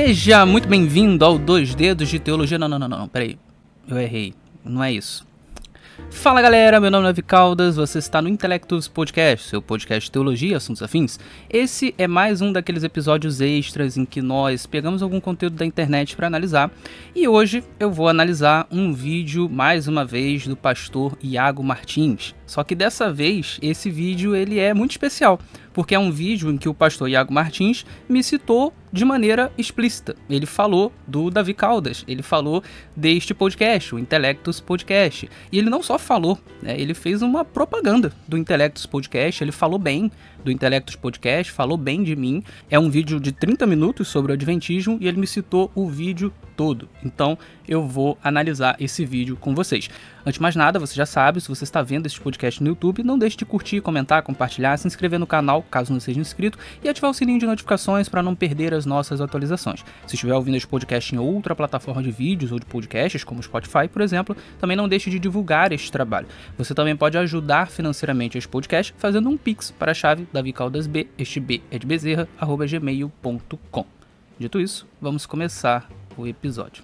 Seja muito bem-vindo ao Dois Dedos de Teologia. Não, peraí, eu errei, não é isso. Fala galera, meu nome é Davi Caldas, você está no Intelectus Podcast, seu podcast de teologia e assuntos afins. Esse é mais um daqueles episódios extras em que nós pegamos algum conteúdo da internet para analisar. E hoje eu vou analisar um vídeo, mais uma vez, do pastor Iago Martins. Só que dessa vez, esse vídeo ele é muito especial, porque é um vídeo em que o pastor Iago Martins me citou de maneira explícita. Ele falou do Davi Caldas, ele falou deste podcast, o Intelectus Podcast. E ele não só falou, né, ele fez uma propaganda do Intelectus Podcast, ele falou bem do Intelectus Podcast, falou bem de mim. É um vídeo de 30 minutos sobre o Adventismo e ele me citou o vídeo todo. Então eu vou analisar esse vídeo com vocês. Antes de mais nada, você já sabe, se você está vendo esse podcast no YouTube, não deixe de curtir, comentar, compartilhar, se inscrever no canal, caso não seja inscrito, e ativar o sininho de notificações para não perder as nossas atualizações. Se estiver ouvindo esse podcast em outra plataforma de vídeos ou de podcasts, como o Spotify, por exemplo, também não deixe de divulgar este trabalho. Você também pode ajudar financeiramente este podcast fazendo um Pix para a chave davicaldasb, este B é de Bezerra, @gmail.com. Dito isso, vamos começar o episódio.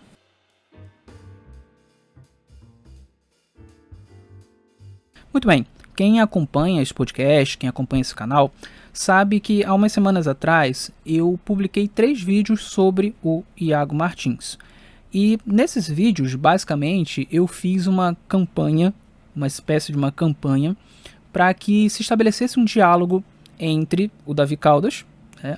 Muito bem, quem acompanha esse podcast, quem acompanha esse canal, sabe que há umas semanas atrás eu publiquei 3 vídeos sobre o Iago Martins. E nesses vídeos, basicamente, eu fiz uma campanha, uma espécie de uma campanha, para que se estabelecesse um diálogo entre o Davi Caldas,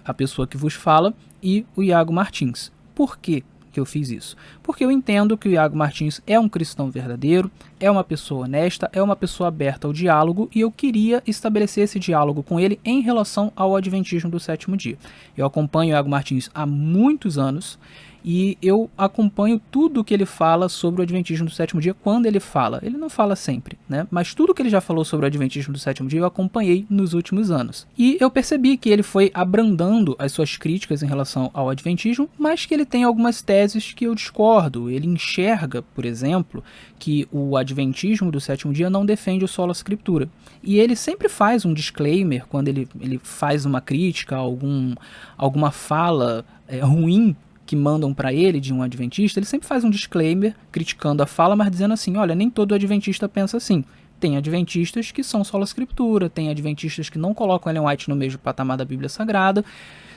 a pessoa que vos fala, e o Iago Martins. Por quê que eu fiz isso? Porque eu entendo que o Iago Martins é um cristão verdadeiro, é uma pessoa honesta, é uma pessoa aberta ao diálogo, e eu queria estabelecer esse diálogo com ele em relação ao Adventismo do Sétimo Dia. Eu acompanho o Iago Martins há muitos anos e eu acompanho tudo que ele fala sobre o Adventismo do Sétimo Dia quando ele fala. Ele não fala sempre, né? Mas tudo que ele já falou sobre o Adventismo do Sétimo Dia eu acompanhei nos últimos anos. E eu percebi que ele foi abrandando as suas críticas em relação ao Adventismo, mas que ele tem algumas teses que eu discordo. Ele enxerga, por exemplo, que o Adventismo do Sétimo Dia não defende o sola scriptura. E ele sempre faz um disclaimer quando ele faz uma crítica, alguma fala ruim que mandam para ele de um adventista, ele sempre faz um disclaimer criticando a fala, mas dizendo assim, olha, nem todo adventista pensa assim. Tem adventistas que são sola scriptura, tem adventistas que não colocam Ellen White no mesmo patamar da Bíblia Sagrada.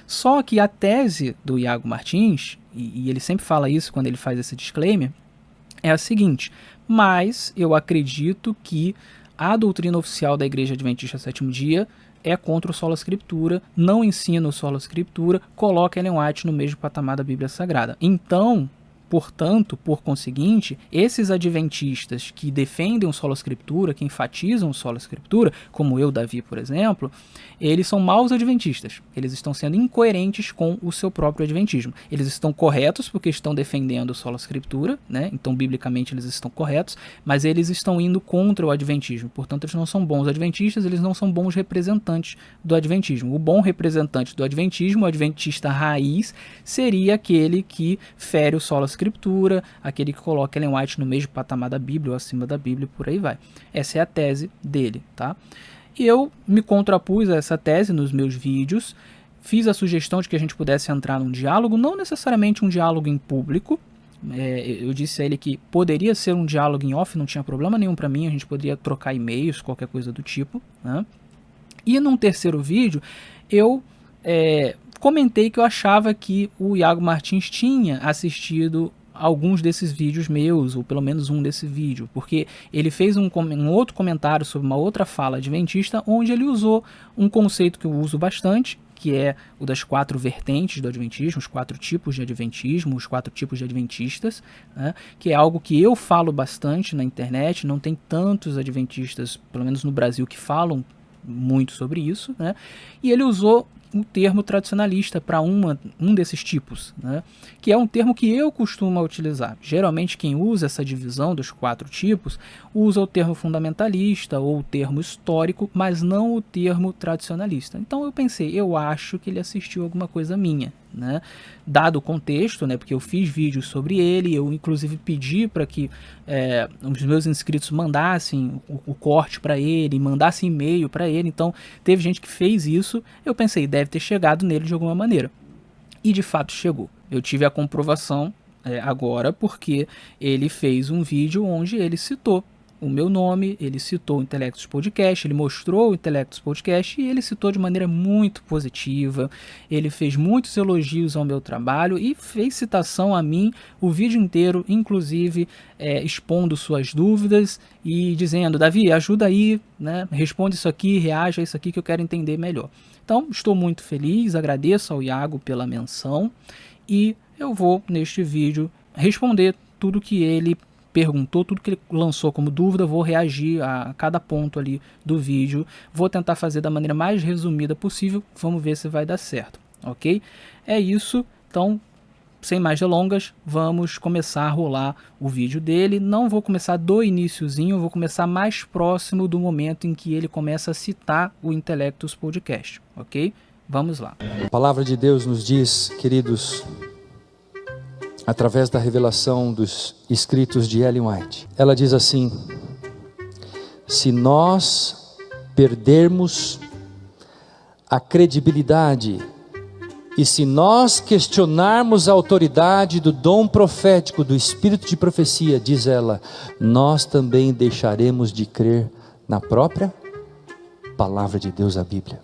Só que a tese do Iago Martins, e ele sempre fala isso quando ele faz esse disclaimer, é a seguinte: mas eu acredito que a doutrina oficial da Igreja Adventista Sétimo Dia é contra o sola scriptura, não ensina o sola scriptura, coloca Ellen White no mesmo patamar da Bíblia Sagrada. Então, portanto, por conseguinte, esses adventistas que defendem o sola scriptura, que enfatizam o sola scriptura, como eu, Davi, por exemplo, eles são maus adventistas. Eles estão sendo incoerentes com o seu próprio adventismo. Eles estão corretos porque estão defendendo o sola scriptura, né? Então, biblicamente, eles estão corretos, mas eles estão indo contra o adventismo. Portanto, eles não são bons adventistas, eles não são bons representantes do adventismo. O bom representante do adventismo, o adventista raiz, seria aquele que fere o sola scriptura, aquele que coloca Ellen White no mesmo patamar da Bíblia ou acima da Bíblia, por aí vai. Essa é a tese dele, tá? E eu me contrapus a essa tese nos meus vídeos, fiz a sugestão de que a gente pudesse entrar num diálogo, não necessariamente um diálogo em público. Eu disse a ele que poderia ser um diálogo em off, não tinha problema nenhum para mim, a gente poderia trocar e-mails, qualquer coisa do tipo, né? E num terceiro vídeo, eu comentei que eu achava que o Iago Martins tinha assistido alguns desses vídeos meus, ou pelo menos um desse vídeo, porque ele fez um outro comentário sobre uma outra fala adventista, onde ele usou um conceito que eu uso bastante, que é o das 4 vertentes do adventismo, os 4 tipos de adventismo, os 4 tipos de adventistas, né, que é algo que eu falo bastante na internet, não tem tantos adventistas, pelo menos no Brasil, que falam muito sobre isso, né, e ele usou um termo tradicionalista para um desses tipos, né? Que é um termo que eu costumo utilizar. Geralmente quem usa essa divisão dos 4 tipos usa o termo fundamentalista ou o termo histórico, mas não o termo tradicionalista. Então eu pensei, eu acho que ele assistiu alguma coisa minha, né? Dado o contexto, né? Porque eu fiz vídeos sobre ele, eu inclusive pedi para que os meus inscritos mandassem o corte para ele, mandassem e-mail para ele, então teve gente que fez isso, eu pensei, deve ter chegado nele de alguma maneira. E de fato chegou. Eu tive a comprovação agora porque ele fez um vídeo onde ele citou o meu nome, ele citou o Intelectus Podcast, ele mostrou o Intelectus Podcast e ele citou de maneira muito positiva, ele fez muitos elogios ao meu trabalho e fez citação a mim o vídeo inteiro, inclusive expondo suas dúvidas e dizendo: Davi, ajuda aí, né? Responde isso aqui, reaja a isso aqui que eu quero entender melhor. Então, estou muito feliz, agradeço ao Iago pela menção e eu vou, neste vídeo, responder tudo que ele perguntou, tudo que ele lançou como dúvida. Vou reagir a cada ponto ali do vídeo, vou tentar fazer da maneira mais resumida possível, vamos ver se vai dar certo, ok? É isso, então, sem mais delongas, vamos começar a rolar o vídeo dele. Não vou começar do iniciozinho, vou começar mais próximo do momento em que ele começa a citar o Intelectus Podcast, ok? Vamos lá. A palavra de Deus nos diz, queridos, através da revelação dos escritos de Ellen White, ela diz assim: se nós perdermos a credibilidade e se nós questionarmos a autoridade do dom profético, do espírito de profecia, diz ela, nós também deixaremos de crer na própria palavra de Deus, a Bíblia.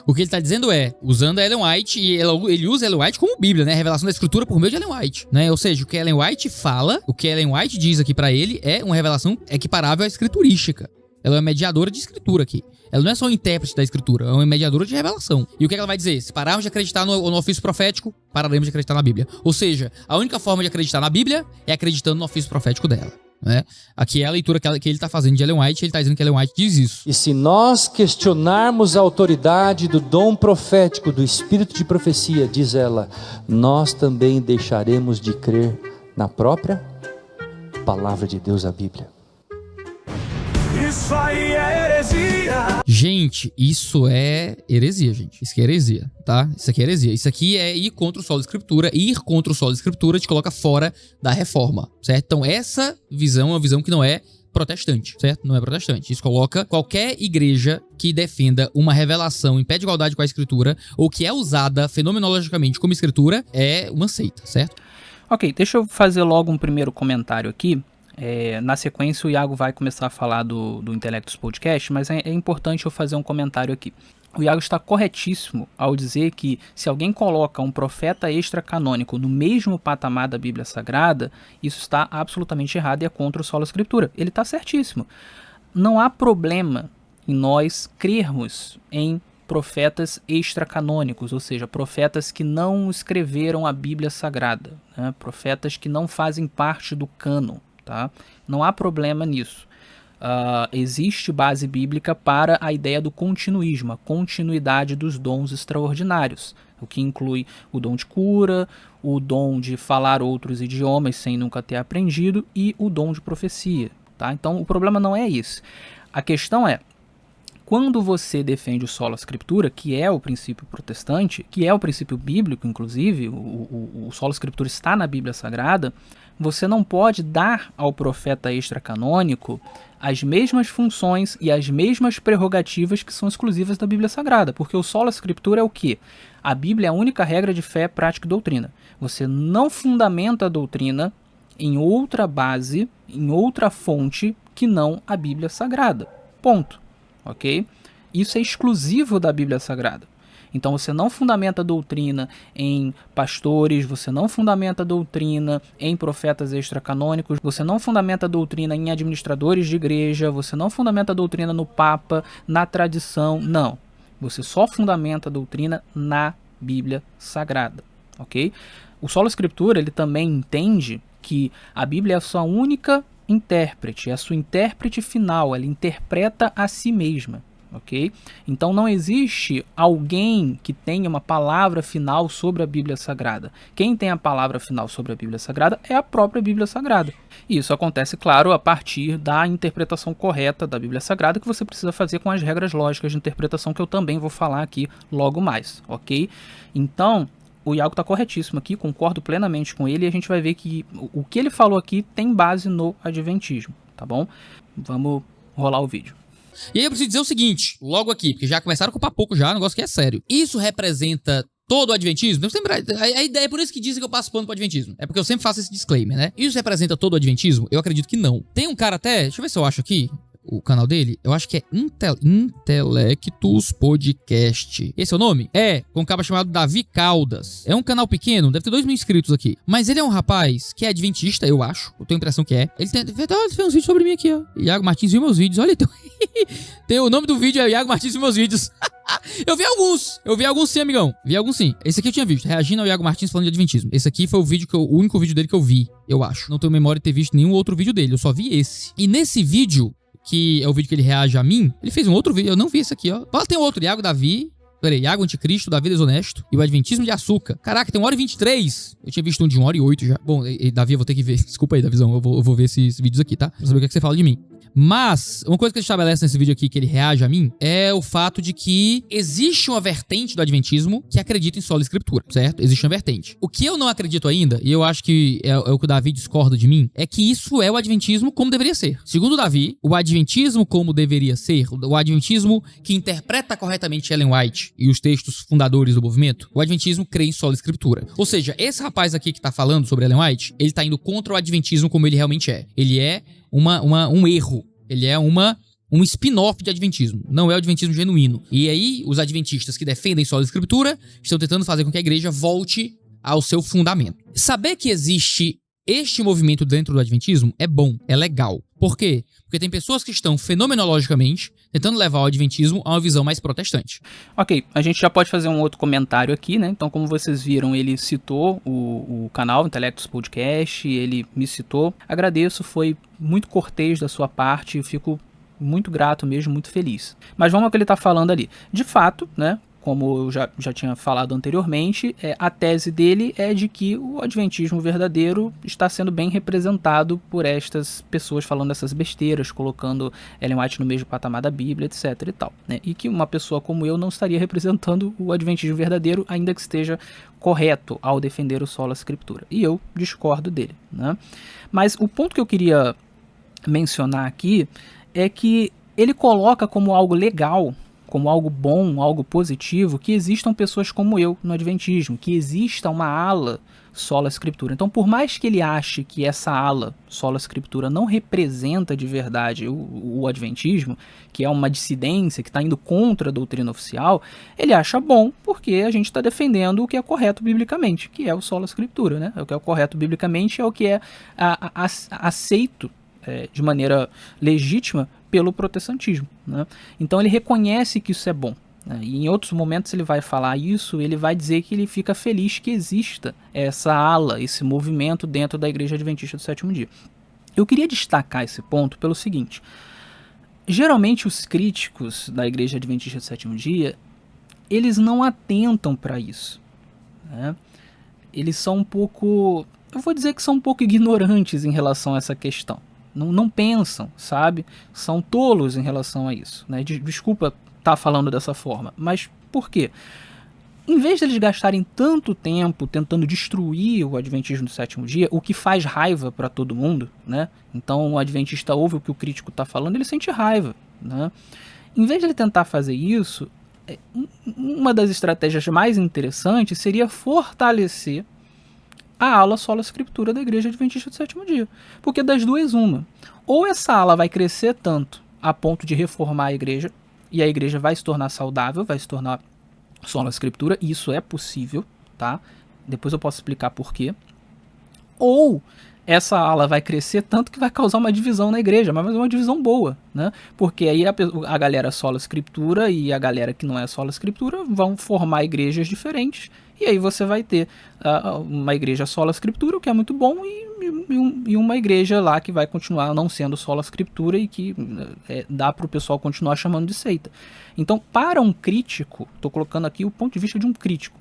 O que ele está dizendo usando a Ellen White, e ele usa a Ellen White como Bíblia, né? A revelação da Escritura por meio de Ellen White, né? Ou seja, o que a Ellen White fala, o que a Ellen White diz aqui para ele é uma revelação equiparável à escriturística. Ela é uma mediadora de escritura aqui. Ela não é só um intérprete da escritura, é uma mediadora de revelação. E o que ela vai dizer? Se pararmos de acreditar no ofício profético, pararemos de acreditar na Bíblia. Ou seja, a única forma de acreditar na Bíblia é acreditando no ofício profético dela. Né? Aqui é a leitura que ele está fazendo de Ellen White, ele está dizendo que Ellen White diz isso. E se nós questionarmos a autoridade do dom profético, do espírito de profecia, diz ela, nós também deixaremos de crer na própria palavra de Deus, a Bíblia. Isso aí é heresia. Gente, isso é heresia, gente. Isso aqui é heresia, tá? Isso aqui é heresia. Isso aqui é ir contra o solo da Escritura. Ir contra o solo da Escritura te coloca fora da reforma, certo? Então essa visão é uma visão que não é protestante, certo? Não é protestante. Isso coloca qualquer igreja que defenda uma revelação em pé de igualdade com a Escritura ou que é usada fenomenologicamente como Escritura é uma seita, certo? Ok, deixa eu fazer logo um primeiro comentário aqui. Na sequência o Iago vai começar a falar do Intelectus Podcast, mas é importante eu fazer um comentário aqui. O Iago está corretíssimo ao dizer que se alguém coloca um profeta extracanônico no mesmo patamar da Bíblia Sagrada, isso está absolutamente errado e é contra o solo Escritura. Ele está certíssimo. Não há problema em nós crermos em profetas extracanônicos, ou seja, profetas que não escreveram a Bíblia Sagrada, né? Profetas que não fazem parte do cânon. Tá? Não há problema nisso. Existe base bíblica para a ideia do continuismo, a continuidade dos dons extraordinários, o que inclui o dom de cura, o dom de falar outros idiomas sem nunca ter aprendido e o dom de profecia. Tá? Então o problema não é isso. A questão é, quando você defende o sola scriptura, que é o princípio protestante, que é o princípio bíblico, inclusive, o sola scriptura está na Bíblia Sagrada, você não pode dar ao profeta extracanônico as mesmas funções e as mesmas prerrogativas que são exclusivas da Bíblia Sagrada, porque o sola scriptura é o quê? A Bíblia é a única regra de fé, prática e doutrina. Você não fundamenta a doutrina em outra base, em outra fonte que não a Bíblia Sagrada. Ponto. Ok? Isso é exclusivo da Bíblia Sagrada. Então você não fundamenta a doutrina em pastores, você não fundamenta a doutrina em profetas extracanônicos, você não fundamenta a doutrina em administradores de igreja, você não fundamenta a doutrina no Papa, na tradição, não. Você só fundamenta a doutrina na Bíblia Sagrada, ok? O sola scriptura, ele também entende que a Bíblia é a sua única intérprete, é a sua intérprete final, ela interpreta a si mesma. Ok? Então não existe alguém que tenha uma palavra final sobre a Bíblia Sagrada. Quem tem a palavra final sobre a Bíblia Sagrada é a própria Bíblia Sagrada. E isso acontece, claro, a partir da interpretação correta da Bíblia Sagrada que você precisa fazer com as regras lógicas de interpretação que eu também vou falar aqui logo mais, ok? Então, o Iago está corretíssimo aqui, concordo plenamente com ele e a gente vai ver que o que ele falou aqui tem base no adventismo, tá bom? Vamos rolar o vídeo. E aí eu preciso dizer o seguinte, logo aqui, porque já começaram com o papoco já, um negócio que é sério. Isso representa todo o adventismo? A ideia é por isso que dizem que eu passo pano pro adventismo. É porque eu sempre faço esse disclaimer, né? Isso representa todo o adventismo? Eu acredito que não. Tem um cara até, deixa eu ver se eu acho aqui o canal dele, eu acho que é Intelectus Podcast. Esse é o nome? É, com um cara chamado Davi Caldas. É um canal pequeno, deve ter 2.000 inscritos aqui. Mas ele é um rapaz que é adventista, eu acho. Eu tenho a impressão que é. Ele fez uns vídeos sobre mim aqui, ó. Iago Martins viu meus vídeos. Olha, tem o nome do vídeo, é Iago Martins viu meus vídeos. Eu vi alguns sim, amigão. Vi alguns sim. Esse aqui eu tinha visto, reagindo ao Iago Martins falando de adventismo. Esse aqui foi o único vídeo dele que eu vi, eu acho. Não tenho memória de ter visto nenhum outro vídeo dele, eu só vi esse. E nesse vídeo, que é o vídeo que ele reage a mim, ele fez um outro vídeo, eu não vi esse aqui, ó. Tem outro, Iago Anticristo, Davi Desonesto e o Adventismo de Açúcar. Caraca, tem 1h23. Eu tinha visto um de 1h08 já. Bom, Davi, eu vou ter que ver. Desculpa aí, Davizão, eu vou ver esses vídeos aqui, tá? Pra saber o que, é que você fala de mim. Mas, uma coisa que ele estabelece nesse vídeo aqui, que ele reage a mim, é o fato de que existe uma vertente do adventismo que acredita em sola escritura, certo? Existe uma vertente. O que eu não acredito ainda, e eu acho que é o que o Davi discorda de mim, é que isso é o adventismo como deveria ser. Segundo o Davi, o adventismo como deveria ser, o adventismo que interpreta corretamente Ellen White e os textos fundadores do movimento, o adventismo crê em sola escritura. Ou seja, esse rapaz aqui que tá falando sobre Ellen White, ele tá indo contra o adventismo como ele realmente é. Ele é um erro. Ele é um spin-off de adventismo. Não é o adventismo genuíno. E aí, os adventistas que defendem sola escritura estão tentando fazer com que a igreja volte ao seu fundamento. Saber que existe este movimento dentro do adventismo é bom, é legal. Por quê? Porque tem pessoas que estão fenomenologicamente tentando levar o adventismo a uma visão mais protestante. Ok, a gente já pode fazer um outro comentário aqui, né? Então, como vocês viram, ele citou o canal Intelectus Podcast, ele me citou. Agradeço, foi muito cortês da sua parte, eu fico muito grato mesmo, muito feliz. Mas vamos ao que ele está falando ali. De fato, né? Como eu já tinha falado anteriormente, a tese dele é de que o adventismo verdadeiro está sendo bem representado por estas pessoas falando essas besteiras, colocando Ellen White no mesmo patamar da Bíblia, etc. e tal, né? E que uma pessoa como eu não estaria representando o adventismo verdadeiro, ainda que esteja correto ao defender o sola escritura. E eu discordo dele, né? Mas o ponto que eu queria mencionar aqui é que ele coloca como algo legal, como algo bom, algo positivo, que existam pessoas como eu no adventismo, que exista uma ala sola escritura. Então, por mais que ele ache que essa ala sola escritura não representa de verdade o adventismo, que é uma dissidência, que está indo contra a doutrina oficial, ele acha bom porque a gente está defendendo o que é correto biblicamente, que é o sola escritura, né? O que é o correto biblicamente é o que é aceito de maneira legítima pelo protestantismo, né? Então ele reconhece que isso é bom, né? E em outros momentos ele vai falar isso, ele vai dizer que ele fica feliz que exista essa ala, esse movimento dentro da Igreja Adventista do Sétimo Dia. Eu queria destacar esse ponto pelo seguinte: geralmente os críticos da Igreja Adventista do Sétimo Dia, eles não atentam para isso, né? Eles são um pouco, eu vou dizer que são um pouco ignorantes em relação a essa questão. Não pensam, sabe? São tolos em relação a isso, né? Desculpa estar falando dessa forma, mas por quê? Em vez de eles gastarem tanto tempo tentando destruir o adventismo do sétimo dia, o que faz raiva para todo mundo, né? Então o adventista ouve o que o crítico está falando, ele sente raiva, né? Em vez de ele tentar fazer isso, uma das estratégias mais interessantes seria fortalecer a ala sola escritura da Igreja Adventista do Sétimo Dia. Porque das duas, uma. Ou essa ala vai crescer tanto a ponto de reformar a igreja, e a igreja vai se tornar saudável, vai se tornar sola escritura, e isso é possível, tá? Depois eu posso explicar por quê. Ou essa ala vai crescer tanto que vai causar uma divisão na igreja, mas uma divisão boa, né? Porque aí a galera sola escritura e a galera que não é sola escritura vão formar igrejas diferentes, e aí você vai ter uma igreja sola escritura, o que é muito bom, e uma igreja lá que vai continuar não sendo sola escritura e que dá para o pessoal continuar chamando de seita. Então, para um crítico, estou colocando aqui o ponto de vista de um crítico,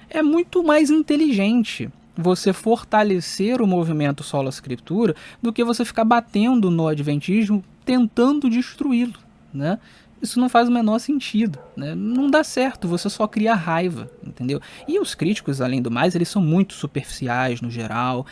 é muito mais inteligente você fortalecer o movimento sola escritura do que você ficar batendo no adventismo tentando destruí-lo, né? Isso não faz o menor sentido, né? Não dá certo, você só cria raiva, entendeu? E os críticos, além do mais, eles são muito superficiais no geral.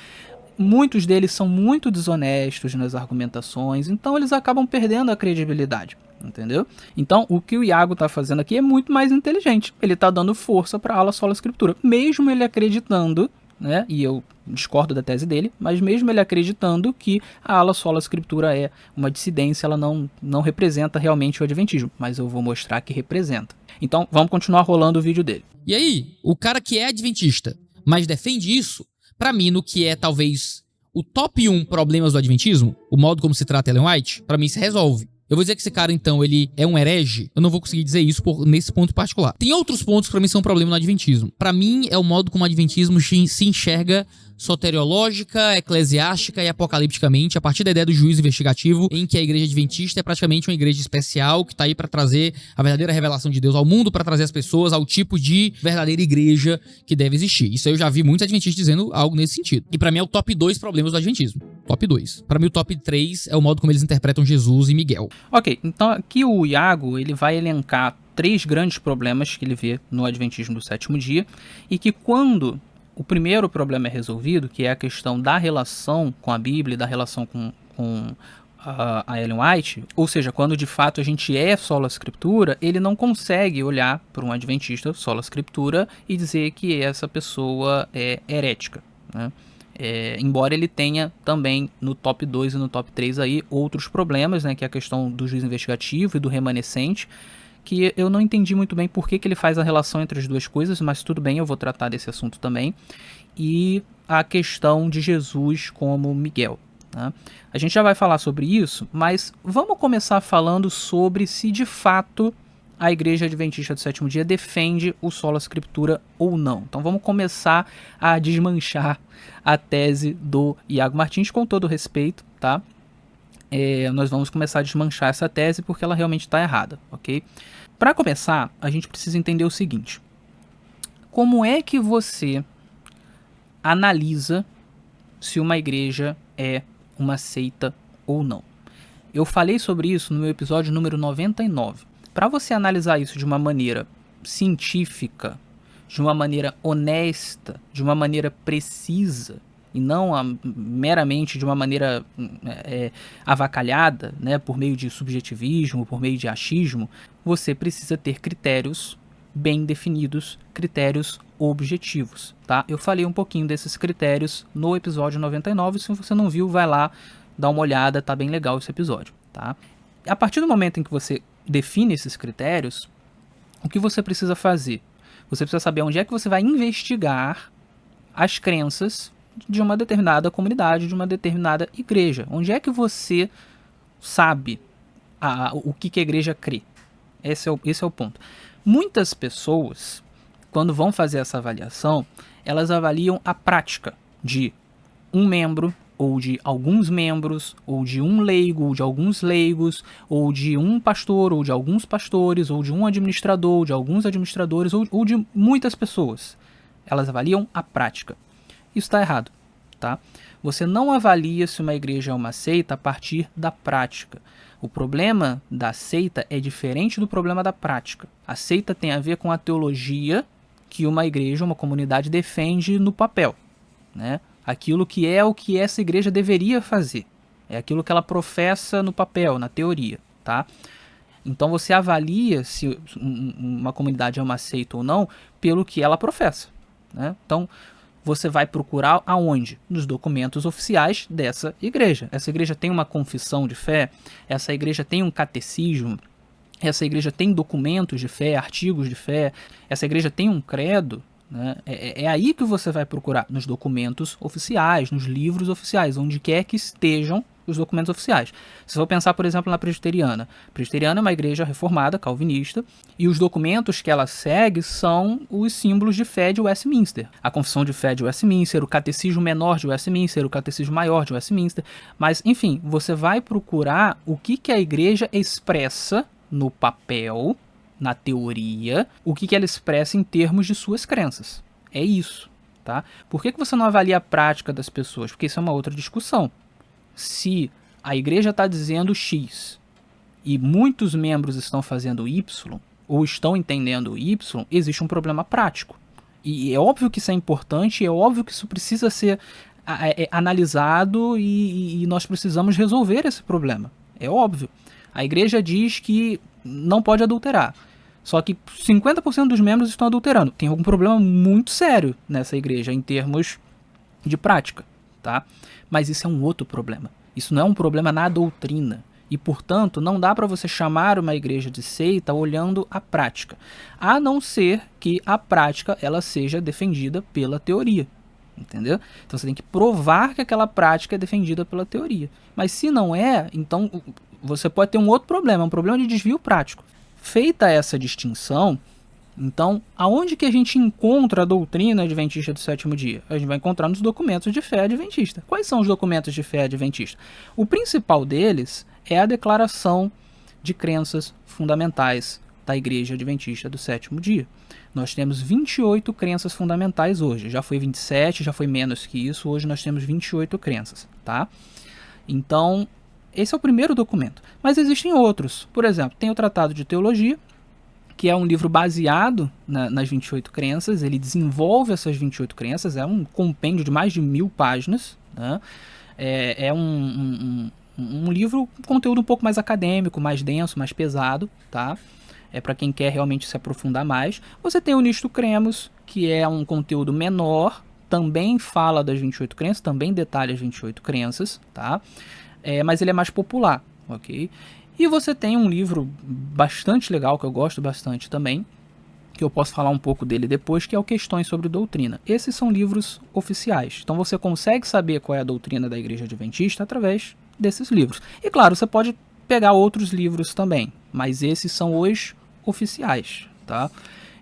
muitos deles são muito desonestos nas argumentações, então eles acabam perdendo a credibilidade, entendeu? Então, o que o Iago está fazendo aqui é muito mais inteligente. Ele está dando força para a ala sola escritura, mesmo ele acreditando, né, e eu discordo da tese dele, mas mesmo ele acreditando que a ala sola escritura é uma dissidência, ela não representa realmente o adventismo, mas eu vou mostrar que representa. Então, vamos continuar rolando o vídeo dele. E aí, o cara que é adventista, mas defende isso, pra mim, no que é talvez o top 1 problemas do adventismo, o modo como se trata Ellen White, pra mim se resolve. Eu vou dizer que esse cara, então, ele é um herege? Eu não vou conseguir dizer isso nesse ponto particular. Tem outros pontos que pra mim são um problema no adventismo. Pra mim, é o modo como o adventismo se enxerga soteriológica, eclesiástica e apocalipticamente, a partir da ideia do juízo investigativo, em que a igreja adventista é praticamente uma igreja especial que tá aí pra trazer a verdadeira revelação de Deus ao mundo, pra trazer as pessoas ao tipo de verdadeira igreja que deve existir. Isso aí eu já vi muitos adventistas dizendo algo nesse sentido. E pra mim é o top 2 problemas do adventismo. Top 2. Pra mim o top 3 é o modo como eles interpretam Jesus e Miguel. Ok, então aqui o Iago ele vai elencar 3 grandes problemas que ele vê no adventismo do sétimo dia, e que quando o primeiro problema é resolvido, que é a questão da relação com a Bíblia, da relação com a Ellen White, ou seja, quando de fato a gente é sola escritura, ele não consegue olhar para um adventista sola escritura e dizer que essa pessoa é herética, né? Embora ele tenha também no top 2 e no top 3 aí outros problemas, né, que é a questão do juízo investigativo e do remanescente, que eu não entendi muito bem por que ele faz a relação entre as duas coisas, mas tudo bem, eu vou tratar desse assunto também. E a questão de Jesus como Miguel, né? A gente já vai falar sobre isso, mas vamos começar falando sobre se de fato a Igreja Adventista do Sétimo Dia defende o sola escritura ou não. Então vamos começar a desmanchar a tese do Iago Martins, com todo respeito, tá? Nós vamos começar a desmanchar essa tese porque ela realmente está errada, ok? Para começar, a gente precisa entender o seguinte: como é que você analisa se uma igreja é uma seita ou não? Eu falei sobre isso no meu episódio número 99. Para você analisar isso de uma maneira científica, de uma maneira honesta, de uma maneira precisa, e não meramente de uma maneira avacalhada, né, por meio de subjetivismo, por meio de achismo, você precisa ter critérios bem definidos, critérios objetivos, tá? Eu falei um pouquinho desses critérios no episódio 99, se você não viu, vai lá, dá uma olhada, tá bem legal esse episódio, tá? A partir do momento em que você define esses critérios, o que você precisa fazer? Você precisa saber onde é que você vai investigar as crenças de uma determinada comunidade, de uma determinada igreja. Onde é que você sabe o que a igreja crê? Esse é o ponto. Muitas pessoas, quando vão fazer essa avaliação, elas avaliam a prática de um membro, ou de alguns membros, ou de um leigo, ou de alguns leigos, ou de um pastor, ou de alguns pastores, ou de um administrador, ou de alguns administradores, ou de muitas pessoas. Elas avaliam a prática. Isso está errado, tá? Você não avalia se uma igreja é uma seita a partir da prática. O problema da seita é diferente do problema da prática. A seita tem a ver com a teologia que uma igreja, uma comunidade defende no papel, né? Aquilo que é o que essa igreja deveria fazer. É aquilo que ela professa no papel, na teoria, tá? Então você avalia se uma comunidade é uma seita ou não pelo que ela professa, né? Então você vai procurar aonde? Nos documentos oficiais dessa igreja. Essa igreja tem uma confissão de fé, essa igreja tem um catecismo, essa igreja tem documentos de fé, artigos de fé, essa igreja tem um credo, né? É aí que você vai procurar, nos documentos oficiais, nos livros oficiais, onde quer que estejam os documentos oficiais. Se você for pensar, por exemplo, na presbiteriana. A presbiteriana é uma igreja reformada, calvinista, e os documentos que ela segue são os símbolos de fé de Westminster. A confissão de fé de Westminster, o catecismo menor de Westminster, o catecismo maior de Westminster. Mas, enfim, você vai procurar o que a igreja expressa no papel, na teoria, o que ela expressa em termos de suas crenças. É isso, tá? Por que você não avalia a prática das pessoas? Porque isso é uma outra discussão. Se a igreja está dizendo X e muitos membros estão fazendo Y, ou estão entendendo Y, existe um problema prático. E é óbvio que isso é importante, é óbvio que isso precisa ser analisado e nós precisamos resolver esse problema. É óbvio. A igreja diz que não pode adulterar. Só que 50% dos membros estão adulterando. Tem algum problema muito sério nessa igreja em termos de prática, tá? Mas isso é um outro problema. Isso não é um problema na doutrina. E, portanto, não dá para você chamar uma igreja de seita olhando a prática. A não ser que a prática ela seja defendida pela teoria. Entendeu? Então você tem que provar que aquela prática é defendida pela teoria. Mas se não é, então você pode ter um outro problema, um problema de desvio prático. Feita essa distinção, então aonde que a gente encontra a doutrina adventista do sétimo dia? A gente vai encontrar nos documentos de fé adventista. Quais são os documentos de fé adventista? O principal deles é a Declaração de Crenças Fundamentais da Igreja Adventista do Sétimo Dia. Nós temos 28 crenças fundamentais hoje. Já foi 27, já foi menos que isso. Hoje nós temos 28 crenças, tá? Então, esse é o primeiro documento. Mas existem outros. Por exemplo, tem o Tratado de Teologia, que é um livro baseado nas 28 crenças. Ele desenvolve essas 28 crenças. É um compêndio de mais de 1000 páginas, né? É um livro com conteúdo um pouco mais acadêmico, mais denso, mais pesado, tá? É para quem quer realmente se aprofundar mais. Você tem o Nisto Cremos, que é um conteúdo menor, também fala das 28 crenças, também detalha as 28 crenças, tá? Mas ele é mais popular, ok? E você tem um livro bastante legal, que eu gosto bastante também, que eu posso falar um pouco dele depois, que é o Questões sobre Doutrina. Esses são livros oficiais. Então você consegue saber qual é a doutrina da Igreja Adventista através desses livros. E claro, você pode pegar outros livros também, mas esses são os oficiais, tá?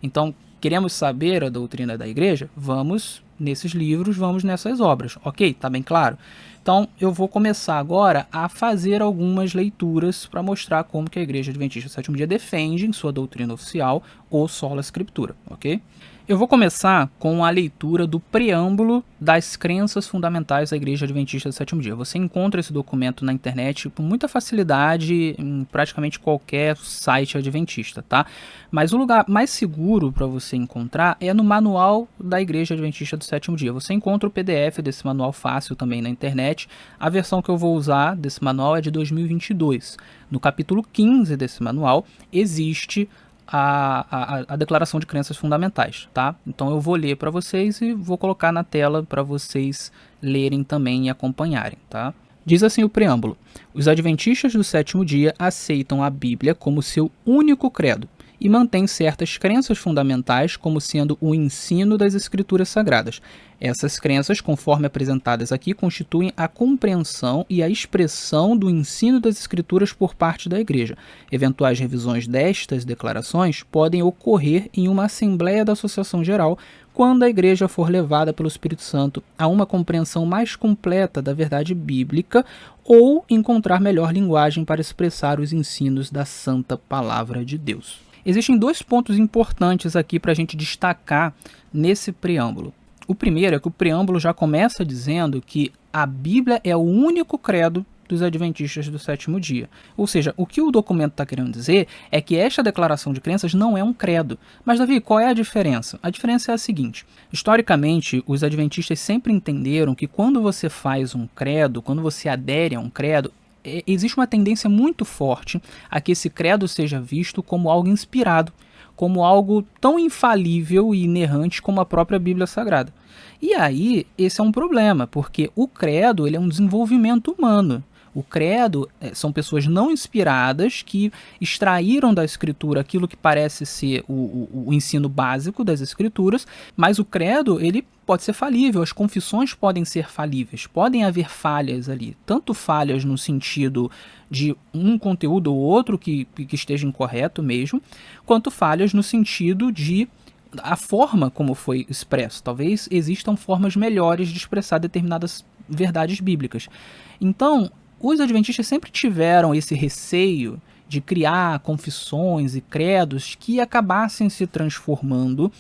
Então, queremos saber a doutrina da igreja? Vamos nesses livros, vamos nessas obras, ok? Tá bem claro? Então, eu vou começar agora a fazer algumas leituras para mostrar como que a Igreja Adventista do Sétimo Dia defende em sua doutrina oficial o Sola Scriptura, ok? Eu vou começar com a leitura do preâmbulo das crenças fundamentais da Igreja Adventista do Sétimo Dia. Você encontra esse documento na internet com muita facilidade em praticamente qualquer site adventista, tá? Mas o lugar mais seguro para você encontrar é no Manual da Igreja Adventista do Sétimo Dia. Você encontra o PDF desse manual fácil também na internet. A versão que eu vou usar desse manual é de 2022. No capítulo 15 desse manual existe a Declaração de Crenças Fundamentais, tá? Então eu vou ler para vocês e vou colocar na tela para vocês lerem também e acompanharem, tá? Diz assim o preâmbulo: os adventistas do sétimo dia aceitam a Bíblia como seu único credo e mantêm certas crenças fundamentais como sendo o ensino das Escrituras Sagradas. Essas crenças, conforme apresentadas aqui, constituem a compreensão e a expressão do ensino das Escrituras por parte da Igreja. Eventuais revisões destas declarações podem ocorrer em uma Assembleia da Associação Geral, quando a Igreja for levada pelo Espírito Santo a uma compreensão mais completa da verdade bíblica ou encontrar melhor linguagem para expressar os ensinos da Santa Palavra de Deus. Existem dois pontos importantes aqui para a gente destacar nesse preâmbulo. O primeiro é que o preâmbulo já começa dizendo que a Bíblia é o único credo dos adventistas do sétimo dia. Ou seja, o que o documento está querendo dizer é que esta declaração de crenças não é um credo. Mas, Davi, qual é a diferença? A diferença é a seguinte: historicamente, os adventistas sempre entenderam que quando você faz um credo, quando você adere a um credo, existe uma tendência muito forte a que esse credo seja visto como algo inspirado, como algo tão infalível e inerrante como a própria Bíblia Sagrada. E aí, esse é um problema, porque o credo ele é um desenvolvimento humano. O credo são pessoas não inspiradas que extraíram da escritura aquilo que parece ser o ensino básico das escrituras, mas o credo ele pode ser falível, as confissões podem ser falíveis, podem haver falhas ali, tanto falhas no sentido de um conteúdo ou outro que esteja incorreto mesmo, quanto falhas no sentido de a forma como foi expresso. Talvez existam formas melhores de expressar determinadas verdades bíblicas. Então, os adventistas sempre tiveram esse receio de criar confissões e credos que acabassem se transformando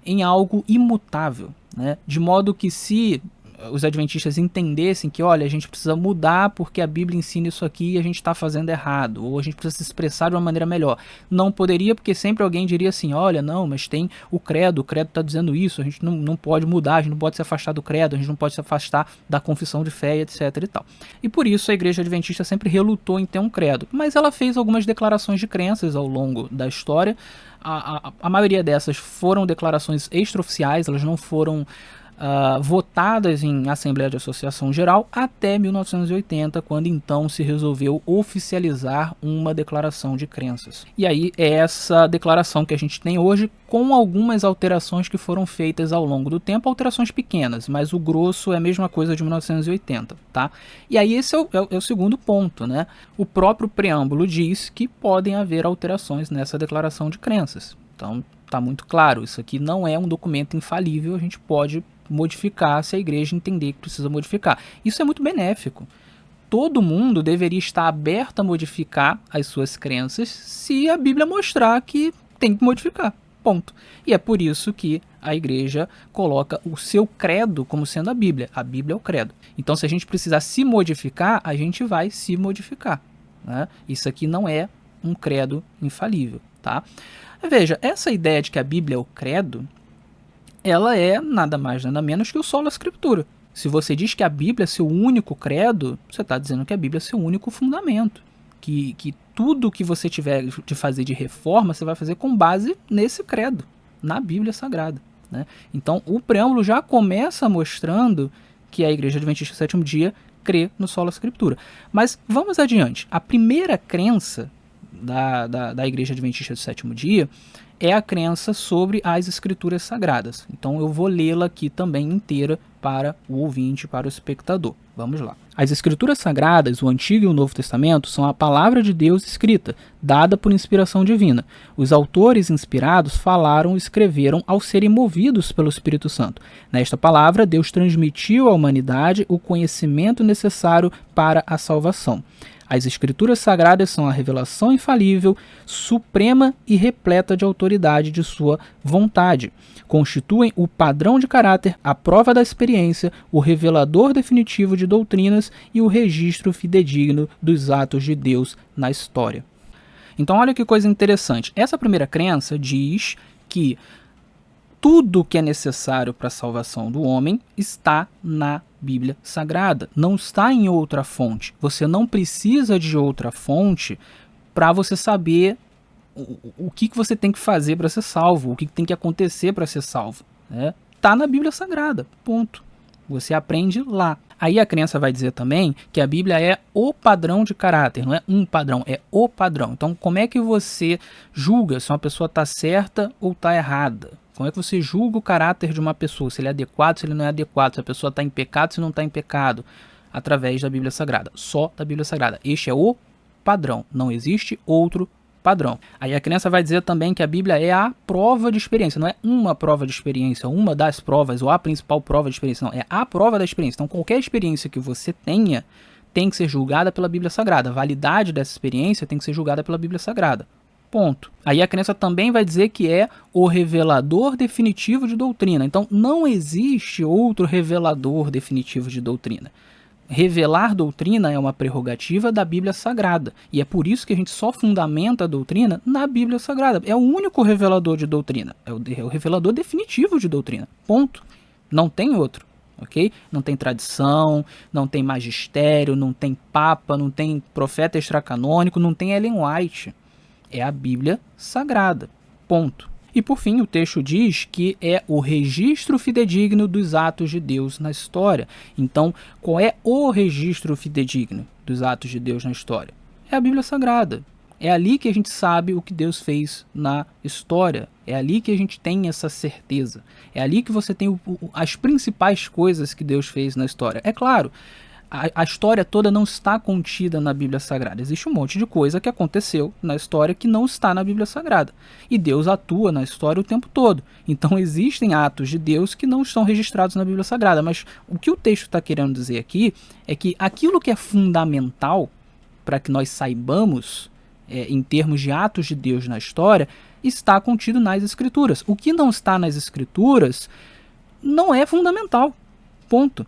em algo imutável, né? De modo que se os adventistas entendessem que, olha, a gente precisa mudar porque a Bíblia ensina isso aqui e a gente está fazendo errado, ou a gente precisa se expressar de uma maneira melhor. Não poderia, porque sempre alguém diria assim, olha, não, mas tem o credo está dizendo isso, a gente não pode mudar, a gente não pode se afastar do credo, a gente não pode se afastar da confissão de fé, etc e tal. E por isso a igreja adventista sempre relutou em ter um credo, mas ela fez algumas declarações de crenças ao longo da história. A maioria dessas foram declarações extraoficiais, elas não foram votadas em Assembleia de Associação Geral até 1980, quando então se resolveu oficializar uma declaração de crenças. E aí é essa declaração que a gente tem hoje, com algumas alterações que foram feitas ao longo do tempo, alterações pequenas, mas o grosso é a mesma coisa de 1980, tá? E aí esse é o segundo ponto, né? O próprio preâmbulo diz que podem haver alterações nessa declaração de crenças. Então tá muito claro, isso aqui não é um documento infalível, a gente pode modificar se a igreja entender que precisa modificar. Isso é muito benéfico. Todo mundo deveria estar aberto a modificar as suas crenças se a Bíblia mostrar que tem que modificar. Ponto. E é por isso que a igreja coloca o seu credo como sendo a Bíblia. A Bíblia é o credo. Então, se a gente precisar se modificar, a gente vai se modificar, né? Isso aqui não é um credo infalível, tá? Veja, essa ideia de que a Bíblia é o credo, ela é nada mais nada menos que o sola scriptura. Se você diz que a Bíblia é seu único credo, você está dizendo que a Bíblia é seu único fundamento. Que tudo que você tiver de fazer de reforma, você vai fazer com base nesse credo, na Bíblia Sagrada, né? Então, o preâmbulo já começa mostrando que a Igreja Adventista do Sétimo Dia crê no sola scriptura. Mas vamos adiante. A primeira crença da Igreja Adventista do Sétimo Dia é a crença sobre as Escrituras Sagradas. Então eu vou lê-la aqui também inteira para o ouvinte, para o espectador. Vamos lá. As Escrituras Sagradas, o Antigo e o Novo Testamento, são a palavra de Deus escrita, dada por inspiração divina. Os autores inspirados falaram e escreveram ao serem movidos pelo Espírito Santo. Nesta palavra, Deus transmitiu à humanidade o conhecimento necessário para a salvação. As Escrituras Sagradas são a revelação infalível, suprema e repleta de autoridade de sua vontade. Constituem o padrão de caráter, a prova da experiência, o revelador definitivo de doutrinas e o registro fidedigno dos atos de Deus na história. Então olha que coisa interessante. Essa primeira crença diz que tudo que é necessário para a salvação do homem está na Bíblia Sagrada, não está em outra fonte. Você não precisa de outra fonte para você saber o que você tem que fazer para ser salvo, o que tem que acontecer para ser salvo, né? Está na Bíblia Sagrada, ponto. Você aprende lá. Aí a crença vai dizer também que a Bíblia é o padrão de caráter, não é um padrão, é o padrão. Então como é que você julga se uma pessoa está certa ou está errada? Como é que você julga o caráter de uma pessoa, se ele é adequado, se ele não é adequado, se a pessoa está em pecado, se não está em pecado? Através da Bíblia Sagrada, só da Bíblia Sagrada. Este é o padrão, não existe outro padrão. Aí a crença vai dizer também que a Bíblia é a prova de experiência, não é uma prova de experiência, uma das provas ou a principal prova de experiência, não, é a prova da experiência. Então qualquer experiência que você tenha tem que ser julgada pela Bíblia Sagrada, a validade dessa experiência tem que ser julgada pela Bíblia Sagrada. Ponto. Aí a crença também vai dizer que é o revelador definitivo de doutrina. Então não existe outro revelador definitivo de doutrina. Revelar doutrina é uma prerrogativa da Bíblia Sagrada. E é por isso que a gente só fundamenta a doutrina na Bíblia Sagrada. É o único revelador de doutrina. É o revelador definitivo de doutrina. Ponto. Não tem outro. Ok? Não tem tradição, não tem magistério, não tem papa, não tem profeta extracanônico, não tem Ellen White. É a Bíblia Sagrada. Ponto. E por fim, o texto diz que é o registro fidedigno dos atos de Deus na história. Então, qual é o registro fidedigno dos atos de Deus na história? É a Bíblia Sagrada. É ali que a gente sabe o que Deus fez na história. É ali que a gente tem essa certeza. É ali que você tem as principais coisas que Deus fez na história. É claro, a história toda não está contida na Bíblia Sagrada. Existe um monte de coisa que aconteceu na história que não está na Bíblia Sagrada. E Deus atua na história o tempo todo. Então existem atos de Deus que não estão registrados na Bíblia Sagrada. Mas o que o texto está querendo dizer aqui é que aquilo que é fundamental para que nós saibamos, em termos de atos de Deus na história, está contido nas Escrituras. O que não está nas Escrituras não é fundamental. Ponto.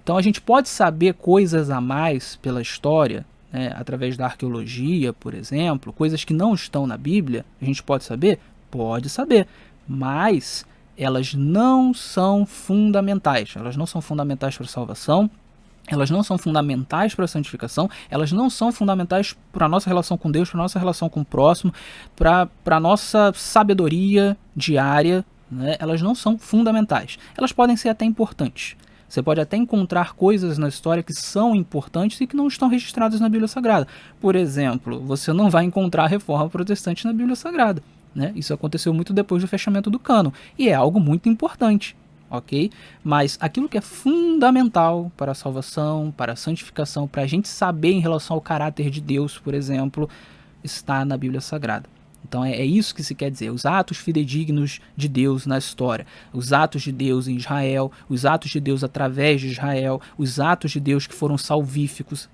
Então a gente pode saber coisas a mais pela história, através da arqueologia, por exemplo, coisas que não estão na Bíblia, a gente pode saber? Pode saber, mas elas não são fundamentais. Elas não são fundamentais para a salvação, elas não são fundamentais para a santificação, elas não são fundamentais para a nossa relação com Deus, para a nossa relação com o próximo, para a nossa sabedoria diária, Elas não são fundamentais. Elas podem ser até importantes. Você pode até encontrar coisas na história que são importantes e que não estão registradas na Bíblia Sagrada. Por exemplo, você não vai encontrar a Reforma Protestante na Bíblia Sagrada. Isso aconteceu muito depois do fechamento do cânon. E é algo muito importante. Ok? Mas aquilo que é fundamental para a salvação, para a santificação, para a gente saber em relação ao caráter de Deus, por exemplo, está na Bíblia Sagrada. Então é isso que se quer dizer, os atos fidedignos de Deus na história, os atos de Deus em Israel, os atos de Deus através de Israel, os atos de Deus que foram salvíficos,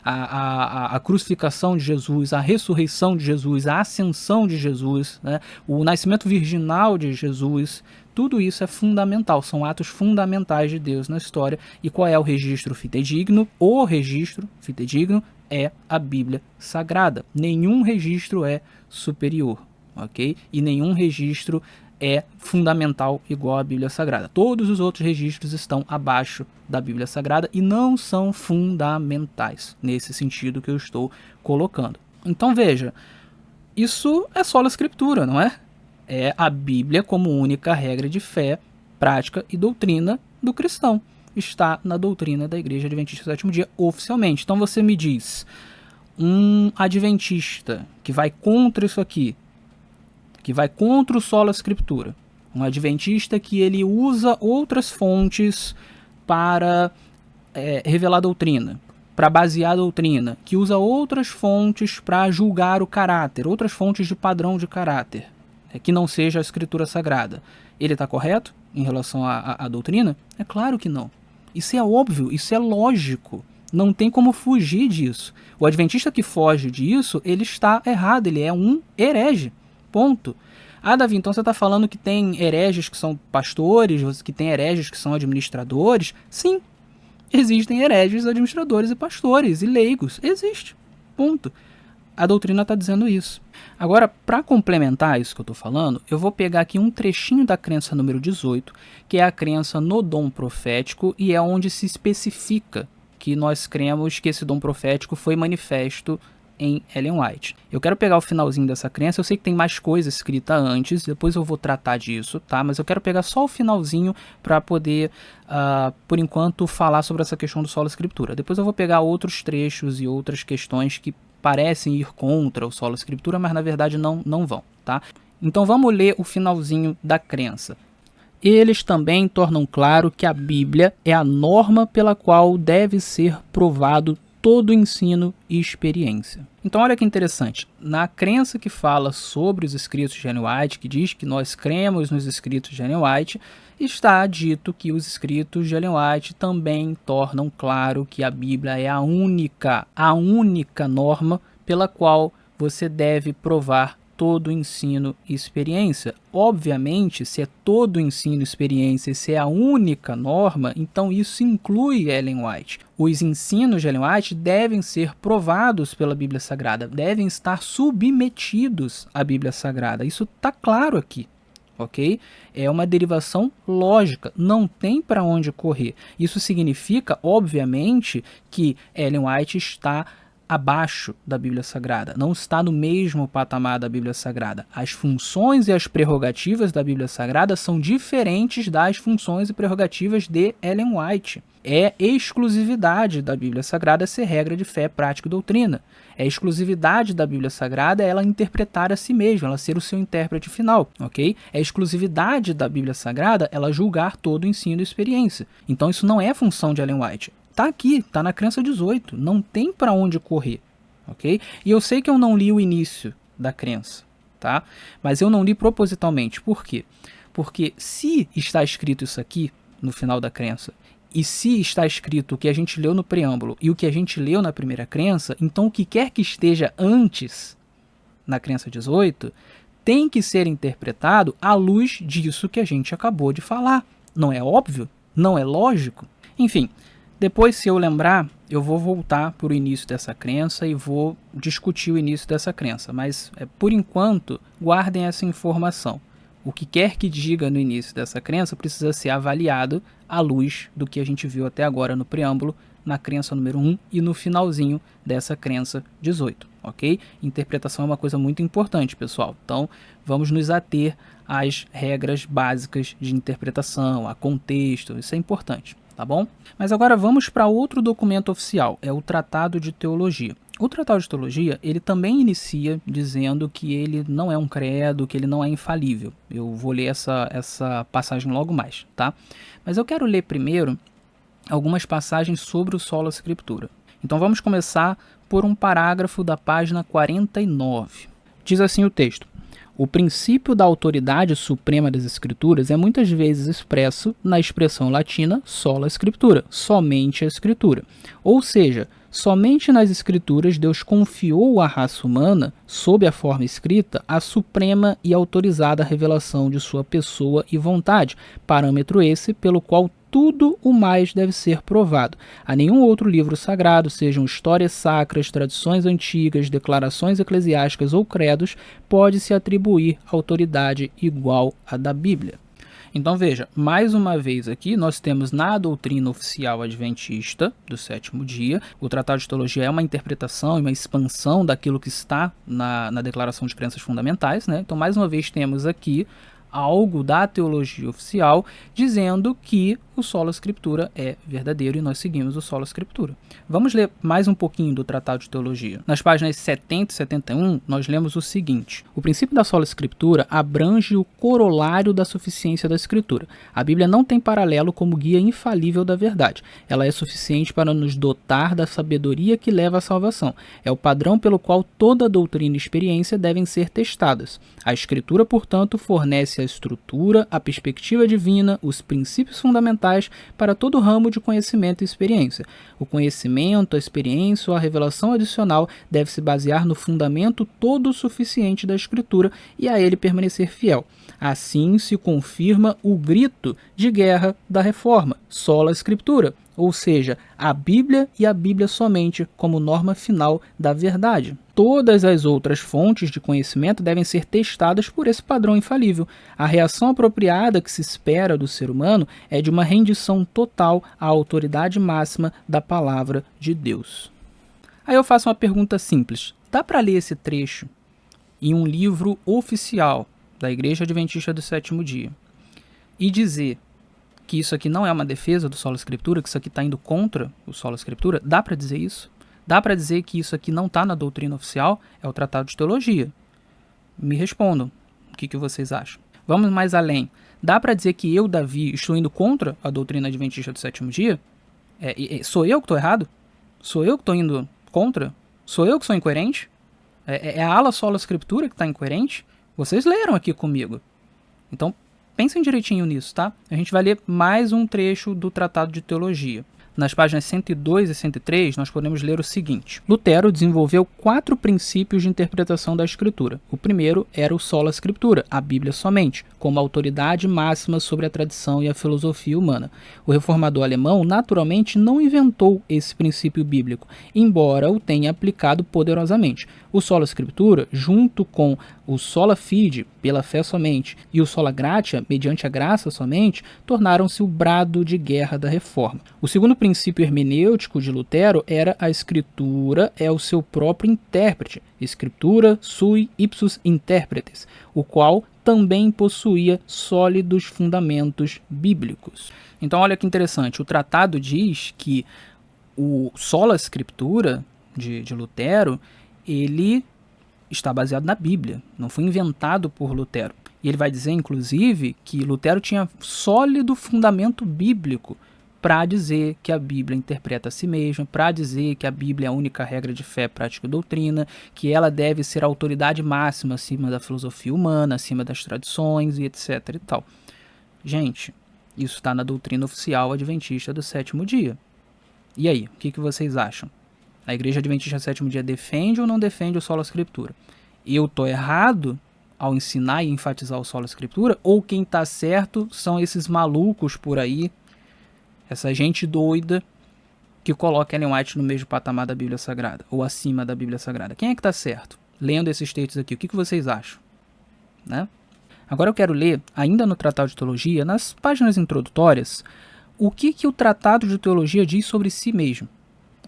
a crucificação de Jesus, a ressurreição de Jesus, a ascensão de Jesus, o nascimento virginal de Jesus. Tudo isso é fundamental, são atos fundamentais de Deus na história. E qual é o registro fidedigno? O registro fidedigno é a Bíblia Sagrada. Nenhum registro é superior, ok? E nenhum registro é fundamental igual à Bíblia Sagrada. Todos os outros registros estão abaixo da Bíblia Sagrada e não são fundamentais, nesse sentido que eu estou colocando. Então veja, isso é sola escritura, não é? É a Bíblia como única regra de fé, prática e doutrina do cristão. Está na doutrina da Igreja Adventista do Sétimo Dia oficialmente. Então você me diz, um adventista que vai contra isso aqui, que vai contra o sola escritura, um adventista que ele usa outras fontes para revelar a doutrina, para basear a doutrina, que usa outras fontes para julgar o caráter, outras fontes de padrão de caráter, que não seja a escritura sagrada. Ele está correto em relação à doutrina? É claro que não. Isso é óbvio, isso é lógico. Não tem como fugir disso. O adventista que foge disso, ele está errado, ele é um herege. Ponto. Ah, Davi, então você está falando que tem hereges que são pastores, que tem hereges que são administradores? Sim, existem hereges, administradores e pastores e leigos. Existe. Ponto. A doutrina está dizendo isso. Agora, para complementar isso que eu estou falando, eu vou pegar aqui um trechinho da crença número 18, que é a crença no dom profético, e é onde se especifica que nós cremos que esse dom profético foi manifesto em Ellen White. Eu quero pegar o finalzinho dessa crença, eu sei que tem mais coisa escrita antes, depois eu vou tratar disso, tá? Mas eu quero pegar só o finalzinho para poder, por enquanto, falar sobre essa questão do sola escritura. Depois eu vou pegar outros trechos e outras questões que parecem ir contra o sola escritura, mas na verdade não vão, tá? Então vamos ler o finalzinho da crença. Eles também tornam claro que a Bíblia é a norma pela qual deve ser provado todo ensino e experiência. Então olha que interessante, na crença que fala sobre os escritos de Ellen White, que diz que nós cremos nos escritos de Ellen White, está dito que os escritos de Ellen White também tornam claro que a Bíblia é a única norma pela qual você deve provar todo ensino e experiência. Obviamente, se é todo ensino e experiência, se é a única norma, então isso inclui Ellen White. Os ensinos de Ellen White devem ser provados pela Bíblia Sagrada, devem estar submetidos à Bíblia Sagrada. Isso está claro aqui. Ok? É uma derivação lógica, não tem para onde correr. Isso significa, obviamente, que Ellen White está abaixo da Bíblia Sagrada, não está no mesmo patamar da Bíblia Sagrada. As funções e as prerrogativas da Bíblia Sagrada são diferentes das funções e prerrogativas de Ellen White. É exclusividade da Bíblia Sagrada ser regra de fé, prática e doutrina. É exclusividade da Bíblia Sagrada ela interpretar a si mesma, ela ser o seu intérprete final, ok? É exclusividade da Bíblia Sagrada ela julgar todo o ensino e experiência. Então isso não é função de Ellen White. Tá aqui, tá na crença 18, não tem para onde correr, ok? E eu sei que eu não li o início da crença, tá? Mas eu não li propositalmente, por quê? Porque se está escrito isso aqui no final da crença, e se está escrito o que a gente leu no preâmbulo e o que a gente leu na primeira crença, então o que quer que esteja antes, na crença 18, tem que ser interpretado à luz disso que a gente acabou de falar. Não é óbvio? Não é lógico? Enfim, depois, se eu lembrar, eu vou voltar para o início dessa crença e vou discutir o início dessa crença. Mas, por enquanto, guardem essa informação. O que quer que diga no início dessa crença precisa ser avaliado à luz do que a gente viu até agora no preâmbulo, na crença número 1 e no finalzinho dessa crença 18, ok? Interpretação é uma coisa muito importante, pessoal. Então, vamos nos ater às regras básicas de interpretação, a contexto, isso é importante, tá bom? Mas agora vamos para outro documento oficial, é o Tratado de Teologia. O Tratado de Teologia, ele também inicia dizendo que ele não é um credo, que ele não é infalível. Eu vou ler essa passagem logo mais, tá? Mas eu quero ler primeiro algumas passagens sobre o Sola Scriptura. Então vamos começar por um parágrafo da página 49. Diz assim o texto: o princípio da autoridade suprema das Escrituras é muitas vezes expresso na expressão latina sola scriptura, somente a Escritura. Ou seja, somente nas Escrituras Deus confiou à raça humana, sob a forma escrita, a suprema e autorizada revelação de sua pessoa e vontade, parâmetro esse pelo qual tudo o mais deve ser provado. A nenhum outro livro sagrado, sejam histórias sacras, tradições antigas, declarações eclesiásticas ou credos, pode-se atribuir autoridade igual à da Bíblia. Então veja, mais uma vez aqui nós temos na doutrina oficial adventista do sétimo dia, o Tratado de Teologia é uma interpretação e uma expansão daquilo que está na Declaração de Crenças Fundamentais, né? Então mais uma vez temos aqui algo da teologia oficial dizendo que o Sola Scriptura é verdadeiro e nós seguimos o Sola Scriptura. Vamos ler mais um pouquinho do Tratado de Teologia. Nas páginas 70 e 71, nós lemos o seguinte: o princípio da Sola Scriptura abrange o corolário da suficiência da Escritura. A Bíblia não tem paralelo como guia infalível da verdade. Ela é suficiente para nos dotar da sabedoria que leva à salvação. É o padrão pelo qual toda doutrina e experiência devem ser testadas. A Escritura, portanto, fornece a estrutura, a perspectiva divina, os princípios fundamentais para todo ramo de conhecimento e experiência. O conhecimento, a experiência ou a revelação adicional deve se basear no fundamento todo suficiente da Escritura e a ele permanecer fiel. Assim se confirma o grito de guerra da Reforma, sola Scriptura, ou seja, a Bíblia e a Bíblia somente como norma final da verdade. Todas as outras fontes de conhecimento devem ser testadas por esse padrão infalível. A reação apropriada que se espera do ser humano é de uma rendição total à autoridade máxima da palavra de Deus. Aí eu faço uma pergunta simples. Dá para ler esse trecho em um livro oficial da Igreja Adventista do Sétimo Dia e dizer que isso aqui não é uma defesa do Sola Scriptura, que isso aqui está indo contra o Sola Scriptura? Dá para dizer isso? Dá para dizer que isso aqui não está na doutrina oficial? É o Tratado de Teologia. Me respondam o que vocês acham. Vamos mais além. Dá para dizer que eu, Davi, estou indo contra a doutrina adventista do sétimo dia? Sou eu que estou errado? Sou eu que estou indo contra? Sou eu que sou incoerente? É a ala Sola Scriptura que está incoerente? Vocês leram aqui comigo. Então, pensem direitinho nisso, tá? A gente vai ler mais um trecho do Tratado de Teologia. Nas páginas 102 e 103, nós podemos ler o seguinte: Lutero desenvolveu 4 princípios de interpretação da Escritura. O primeiro era o Sola Scriptura, a Bíblia somente, como autoridade máxima sobre a tradição e a filosofia humana. O reformador alemão, naturalmente, não inventou esse princípio bíblico, embora o tenha aplicado poderosamente. O Sola Scriptura, junto com o Sola Fide, pela fé somente, e o Sola Gratia, mediante a graça somente, tornaram-se o brado de guerra da Reforma. O segundo princípio hermenêutico de Lutero era a Escritura é o seu próprio intérprete, Scriptura sui ipsus interpretes, o qual também possuía sólidos fundamentos bíblicos. Então olha que interessante, o tratado diz que o Sola Scriptura de Lutero, ele está baseado na Bíblia, não foi inventado por Lutero. E ele vai dizer, inclusive, que Lutero tinha sólido fundamento bíblico para dizer que a Bíblia interpreta a si mesma, para dizer que a Bíblia é a única regra de fé, prática e doutrina, que ela deve ser a autoridade máxima acima da filosofia humana, acima das tradições e etc. e tal. Gente, isso está na doutrina oficial adventista do sétimo dia. E aí, o que vocês acham? A Igreja Adventista do Sétimo Dia defende ou não defende o Sola Scriptura? Eu estou errado ao ensinar e enfatizar o Sola Scriptura? Ou quem está certo são esses malucos por aí Essa gente doida que coloca Ellen White no mesmo patamar da Bíblia Sagrada, ou acima da Bíblia Sagrada. Quem é que está certo? Lendo esses textos aqui, o que vocês acham? Né? Agora eu quero ler, ainda no Tratado de Teologia, nas páginas introdutórias, o que o Tratado de Teologia diz sobre si mesmo.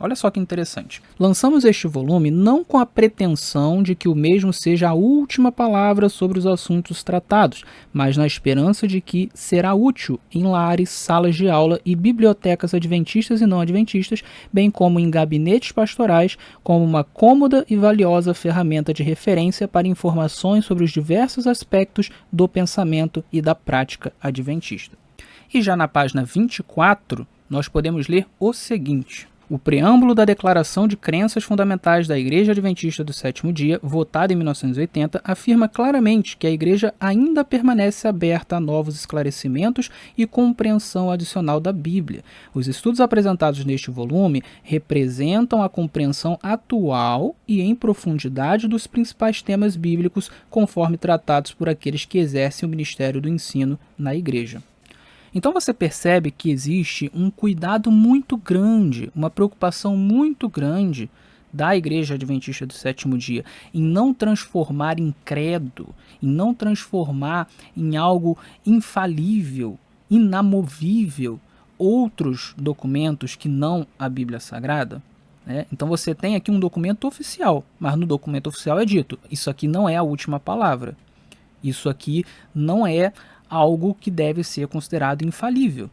Olha só que interessante. Lançamos este volume não com a pretensão de que o mesmo seja a última palavra sobre os assuntos tratados, mas na esperança de que será útil em lares, salas de aula e bibliotecas adventistas e não adventistas, bem como em gabinetes pastorais, como uma cômoda e valiosa ferramenta de referência para informações sobre os diversos aspectos do pensamento e da prática adventista. E já na página 24, nós podemos ler o seguinte: o preâmbulo da Declaração de Crenças Fundamentais da Igreja Adventista do Sétimo Dia, votada em 1980, afirma claramente que a Igreja ainda permanece aberta a novos esclarecimentos e compreensão adicional da Bíblia. Os estudos apresentados neste volume representam a compreensão atual e em profundidade dos principais temas bíblicos, conforme tratados por aqueles que exercem o ministério do ensino na Igreja. Então você percebe que existe um cuidado muito grande, uma preocupação muito grande da Igreja Adventista do Sétimo Dia em não transformar em credo, em não transformar em algo infalível, inamovível, outros documentos que não a Bíblia Sagrada. Né? Então você tem aqui um documento oficial, mas no documento oficial é dito, isso aqui não é a última palavra, isso aqui não é algo que deve ser considerado infalível,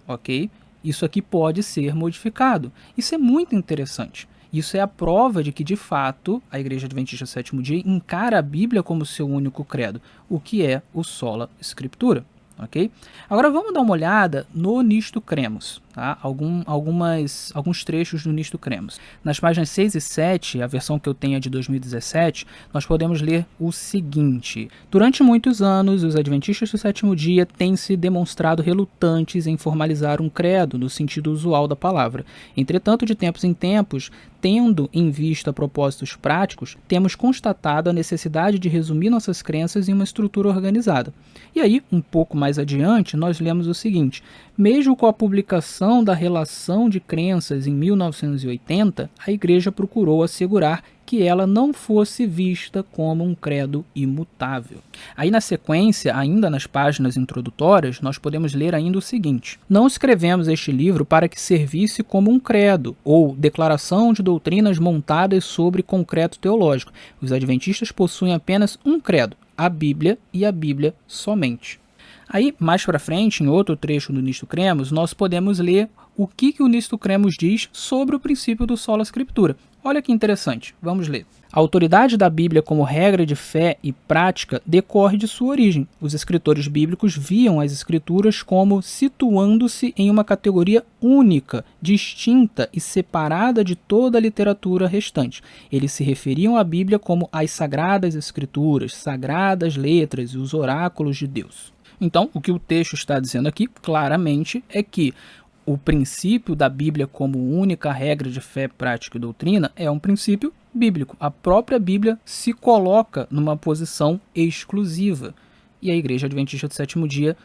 ok? Isso aqui pode ser modificado. Isso é muito interessante. Isso é a prova de que, de fato, a Igreja Adventista do Sétimo Dia encara a Bíblia como seu único credo, o que é o Sola Scriptura, ok? Agora vamos dar uma olhada no Nisto Cremus, tá? Alguns trechos do Nisto Cremus. Nas páginas 6 e 7, a versão que eu tenho é de 2017, nós podemos ler o seguinte: durante muitos anos, os Adventistas do Sétimo Dia têm se demonstrado relutantes em formalizar um credo no sentido usual da palavra. Entretanto, de tempos em tempos, tendo em vista propósitos práticos, temos constatado a necessidade de resumir nossas crenças em uma estrutura organizada. E aí, um pouco mais adiante, nós lemos o seguinte: mesmo com a publicação da Relação de Crenças em 1980, a Igreja procurou assegurar que ela não fosse vista como um credo imutável. Aí na sequência, ainda nas páginas introdutórias, nós podemos ler ainda o seguinte: não escrevemos este livro para que servisse como um credo ou declaração de doutrinas montadas sobre concreto teológico. Os adventistas possuem apenas um credo, a Bíblia e a Bíblia somente. Aí, mais para frente, em outro trecho do Nisto Cremus, nós podemos ler o que o Nisto Cremus diz sobre o princípio do Sola Scriptura. Olha que interessante, vamos ler. A autoridade da Bíblia como regra de fé e prática decorre de sua origem. Os escritores bíblicos viam as Escrituras como situando-se em uma categoria única, distinta e separada de toda a literatura restante. Eles se referiam à Bíblia como as Sagradas Escrituras, sagradas letras e os oráculos de Deus. Então, o que o texto está dizendo aqui, claramente, é que o princípio da Bíblia como única regra de fé, prática e doutrina é um princípio bíblico. A própria Bíblia se coloca numa posição exclusiva. E a Igreja Adventista do Sétimo Dia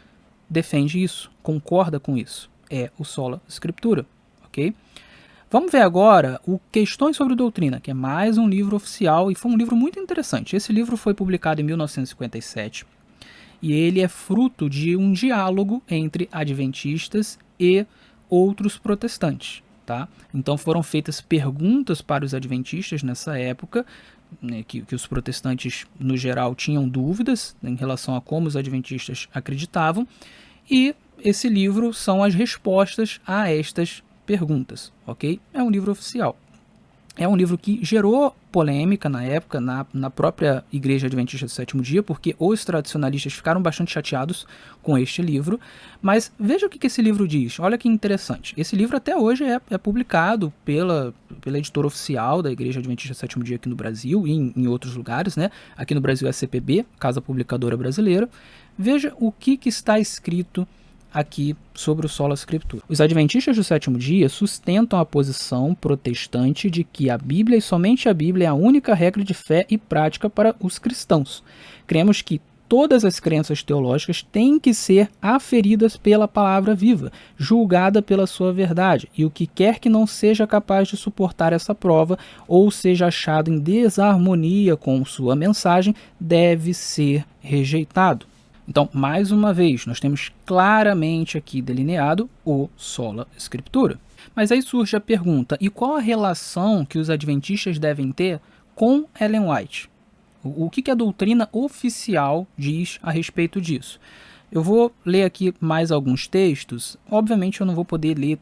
defende isso, concorda com isso. É o Sola Scriptura, ok? Vamos ver agora o Questões sobre Doutrina, que é mais um livro oficial e foi um livro muito interessante. Esse livro foi publicado em 1957 e ele é fruto de um diálogo entre adventistas e outros protestantes, tá? Então foram feitas perguntas para os adventistas nessa época, né, que os protestantes no geral tinham dúvidas em relação a como os adventistas acreditavam, e esse livro são as respostas a estas perguntas, ok? É um livro oficial. É um livro que gerou polêmica na época, na própria Igreja Adventista do Sétimo Dia, porque os tradicionalistas ficaram bastante chateados com este livro. Mas veja o que esse livro diz. Olha que interessante. Esse livro até hoje é publicado pela editora oficial da Igreja Adventista do Sétimo Dia aqui no Brasil e em outros lugares, né? Aqui no Brasil é a CPB, Casa Publicadora Brasileira. Veja o que está escrito aqui sobre o Sola Scriptura. Os adventistas do Sétimo Dia sustentam a posição protestante de que a Bíblia e somente a Bíblia é a única regra de fé e prática para os cristãos. Cremos que todas as crenças teológicas têm que ser aferidas pela palavra viva, julgada pela sua verdade, e o que quer que não seja capaz de suportar essa prova ou seja achado em desarmonia com sua mensagem deve ser rejeitado. Então, mais uma vez, nós temos claramente aqui delineado o sola scriptura. Mas aí surge a pergunta, e qual a relação que os adventistas devem ter com Ellen White? O que a doutrina oficial diz a respeito disso? Eu vou ler aqui mais alguns textos. Obviamente eu não vou poder ler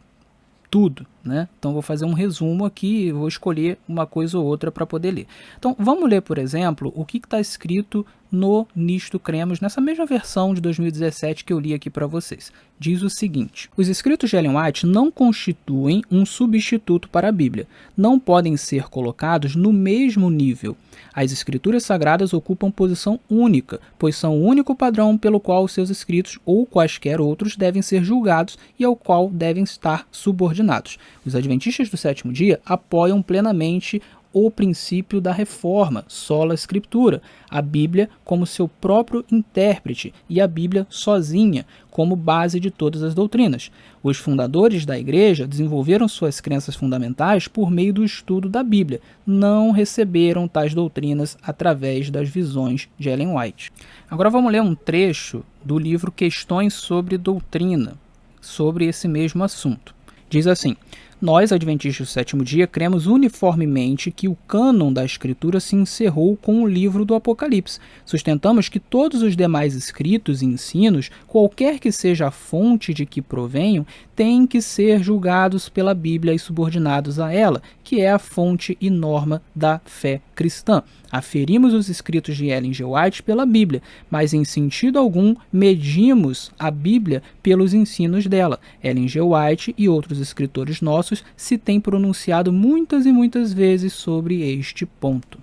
tudo, né? Então vou fazer um resumo aqui, vou escolher uma coisa ou outra para poder ler. Então vamos ler, por exemplo, o que está escrito no Nisto Cremos, nessa mesma versão de 2017 que eu li aqui para vocês. Diz o seguinte: os escritos de Ellen White não constituem um substituto para a Bíblia, não podem ser colocados no mesmo nível. As escrituras sagradas ocupam posição única, pois são o único padrão pelo qual os seus escritos ou quaisquer outros devem ser julgados e ao qual devem estar subordinados. Os adventistas do sétimo dia apoiam plenamente o princípio da reforma, sola scriptura, a Bíblia como seu próprio intérprete e a Bíblia sozinha como base de todas as doutrinas. Os fundadores da igreja desenvolveram suas crenças fundamentais por meio do estudo da Bíblia, não receberam tais doutrinas através das visões de Ellen White. Agora vamos ler um trecho do livro Questões sobre Doutrina, sobre esse mesmo assunto. Diz assim: nós, adventistas do sétimo dia, cremos uniformemente que o cânon da Escritura se encerrou com o livro do Apocalipse. Sustentamos que todos os demais escritos e ensinos, qualquer que seja a fonte de que provenham, têm que ser julgados pela Bíblia e subordinados a ela, que é a fonte e norma da fé cristã. Aferimos os escritos de Ellen G. White pela Bíblia, mas em sentido algum medimos a Bíblia pelos ensinos dela. Ellen G. White e outros escritores nossos se têm pronunciado muitas e muitas vezes sobre este ponto.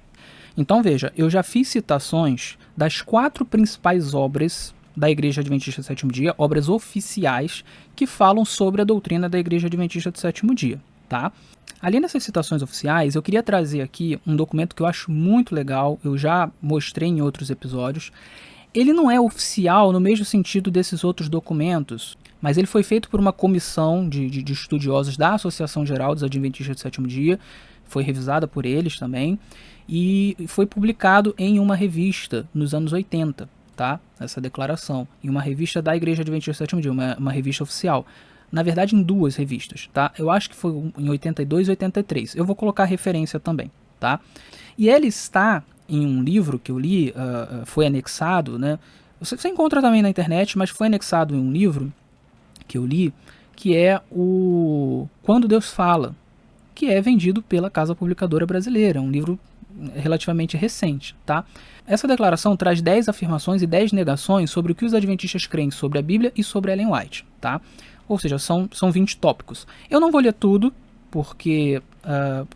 Então veja, eu já fiz citações das 4 principais obras da Igreja Adventista do Sétimo Dia, obras oficiais que falam sobre a doutrina da Igreja Adventista do Sétimo Dia, tá? Além dessas citações oficiais, eu queria trazer aqui um documento que eu acho muito legal, eu já mostrei em outros episódios. Ele não é oficial no mesmo sentido desses outros documentos, mas ele foi feito por uma comissão de estudiosos da Associação Geral dos Adventistas do Sétimo Dia, foi revisada por eles também, e foi publicado em uma revista nos anos 80, tá? Essa declaração, em uma revista da Igreja Adventista do Sétimo Dia, uma revista oficial. Na verdade, em 2 revistas, tá? Eu acho que foi em 82 e 83. Eu vou colocar referência também, tá? E ele está em um livro que eu li, foi anexado, né? Você encontra também na internet, mas foi anexado em um livro que eu li, que é o Quando Deus Fala, que é vendido pela Casa Publicadora Brasileira, um livro relativamente recente, tá? Essa declaração traz 10 afirmações e 10 negações sobre o que os adventistas creem sobre a Bíblia e sobre Ellen White, tá? Ou seja, são 20 tópicos. Eu não vou ler tudo, porque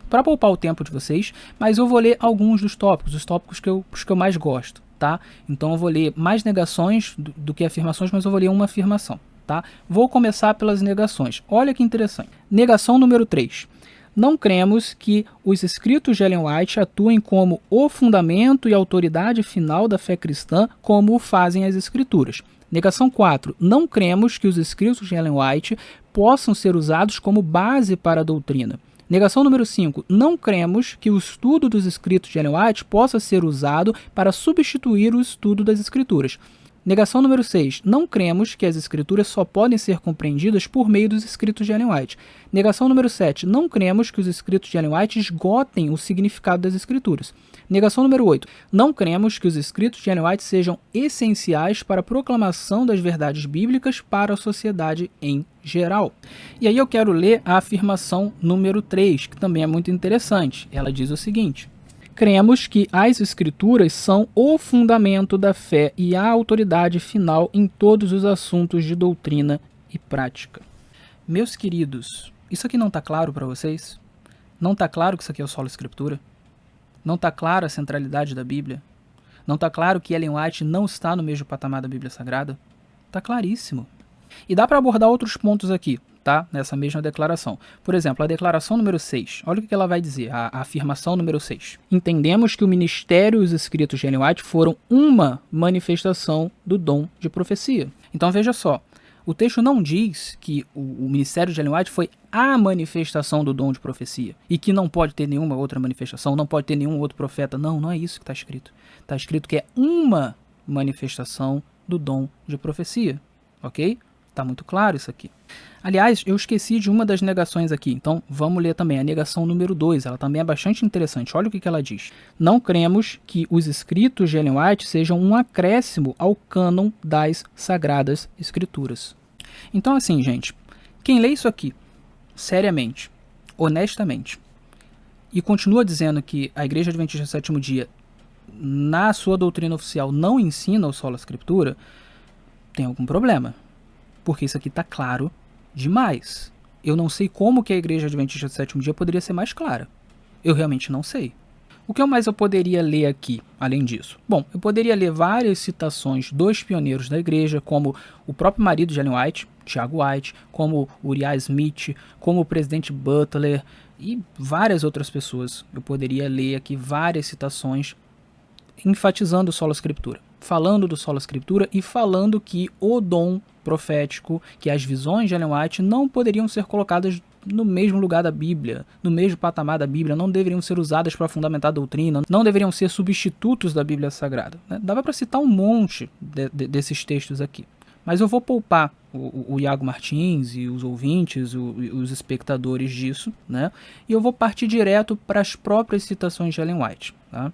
para poupar o tempo de vocês, mas eu vou ler alguns dos tópicos, os tópicos que eu mais gosto, tá? Então eu vou ler mais negações do que afirmações, mas eu vou ler uma afirmação, tá? Vou começar pelas negações. Olha que interessante. Negação número 3. Não cremos que os escritos de Ellen White atuem como o fundamento e autoridade final da fé cristã, como o fazem as escrituras. Negação 4. Não cremos que os escritos de Ellen White possam ser usados como base para a doutrina. Negação número 5. Não cremos que o estudo dos escritos de Ellen White possa ser usado para substituir o estudo das escrituras. Negação número 6. Não cremos que as escrituras só podem ser compreendidas por meio dos escritos de Ellen White. Negação número 7. Não cremos que os escritos de Ellen White esgotem o significado das escrituras. Negação número 8. Não cremos que os escritos de Ellen White sejam essenciais para a proclamação das verdades bíblicas para a sociedade em geral. E aí eu quero ler a afirmação número 3, que também é muito interessante. Ela diz o seguinte: cremos que as escrituras são o fundamento da fé e a autoridade final em todos os assuntos de doutrina e prática. Meus queridos, isso aqui não está claro para vocês? Não está claro que isso aqui é o sola scriptura? Não está claro a centralidade da Bíblia? Não está claro que Ellen White não está no mesmo patamar da Bíblia Sagrada? Está claríssimo. E dá para abordar outros pontos aqui, tá? Nessa mesma declaração. Por exemplo, a declaração número 6. Olha o que ela vai dizer, a afirmação número 6. Entendemos que o ministério e os escritos de Ellen White foram uma manifestação do dom de profecia. Então veja só, o texto não diz que o ministério de Ellen White foi a manifestação do dom de profecia e que não pode ter nenhuma outra manifestação, não pode ter nenhum outro profeta. Não, não é isso que está escrito. Está escrito que é uma manifestação do dom de profecia, ok? Está muito claro isso aqui. Aliás, eu esqueci de uma das negações aqui, então vamos ler também a negação número 2, ela também é bastante interessante. Olha o que ela diz. Não cremos que os escritos de Ellen White sejam um acréscimo ao cânon das Sagradas Escrituras. Então assim, gente, quem lê isso aqui, seriamente, honestamente, e continua dizendo que a Igreja Adventista do Sétimo Dia, na sua doutrina oficial, não ensina o Sola Scriptura, tem algum problema. Porque isso aqui está claro demais. Eu não sei como que a Igreja Adventista do Sétimo Dia poderia ser mais clara. Eu realmente não sei. O que mais eu poderia ler aqui, além disso? Bom, eu poderia ler várias citações dos pioneiros da igreja, como o próprio marido de Ellen White, Tiago White, como Uriah Smith, como o presidente Butler e várias outras pessoas. Eu poderia ler aqui várias citações enfatizando o Sola Scriptura, falando do Sola Scriptura e falando que o dom profético, que as visões de Ellen White não poderiam ser colocadas no mesmo lugar da Bíblia, no mesmo patamar da Bíblia, não deveriam ser usadas para fundamentar a doutrina, não deveriam ser substitutos da Bíblia Sagrada. Dava para citar um monte desses textos aqui, mas eu vou poupar o Iago Martins e os ouvintes, os espectadores disso, né? E eu vou partir direto para as próprias citações de Ellen White, tá?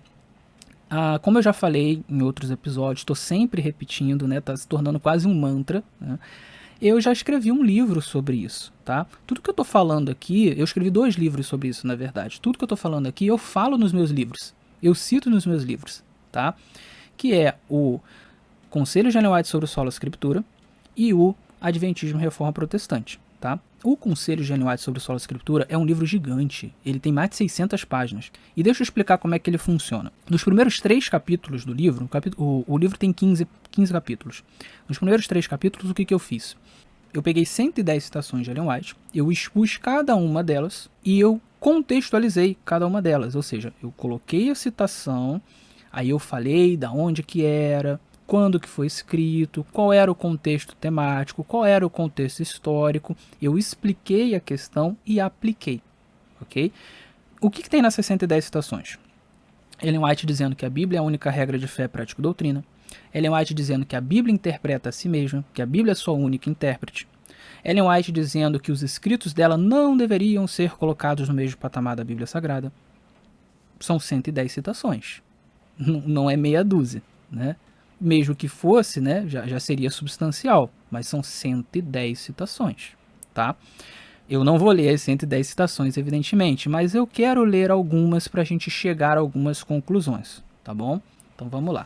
Como eu já falei em outros episódios, estou sempre repetindo, né? Tá se tornando quase um mantra, né? Eu já escrevi um livro sobre isso, tá? Tudo que eu estou falando aqui, eu escrevi 2 livros sobre isso, na verdade. Tudo que eu estou falando aqui, eu falo nos meus livros. Eu cito nos meus livros, tá? Que é o Conselho de Ellen White sobre o Sola Scriptura e o Adventismo e Reforma Protestante, tá? O Conselho de Ellen White sobre o Sola Scriptura é um livro gigante. Ele tem mais de 600 páginas. E deixa eu explicar como é que ele funciona. Nos primeiros 3 capítulos do livro, o livro tem 15 capítulos. Nos primeiros 3 capítulos, o que eu fiz? Eu peguei 110 citações de Ellen White, eu expus cada uma delas e eu contextualizei cada uma delas. Ou seja, eu coloquei a citação, aí eu falei da onde que era, quando que foi escrito, qual era o contexto temático, qual era o contexto histórico. Eu expliquei a questão e apliquei, ok? O que tem nessas 110 citações? Ellen White dizendo que a Bíblia é a única regra de fé, prática e doutrina. Ellen White dizendo que a Bíblia interpreta a si mesma, que a Bíblia é sua única intérprete. Ellen White dizendo que os escritos dela não deveriam ser colocados no mesmo patamar da Bíblia Sagrada. São 110 citações. Não é meia dúzia, né? Mesmo que fosse, né, já seria substancial, mas são 110 citações, tá? Eu não vou ler as 110 citações, evidentemente, mas eu quero ler algumas para a gente chegar a algumas conclusões, tá bom? Então vamos lá.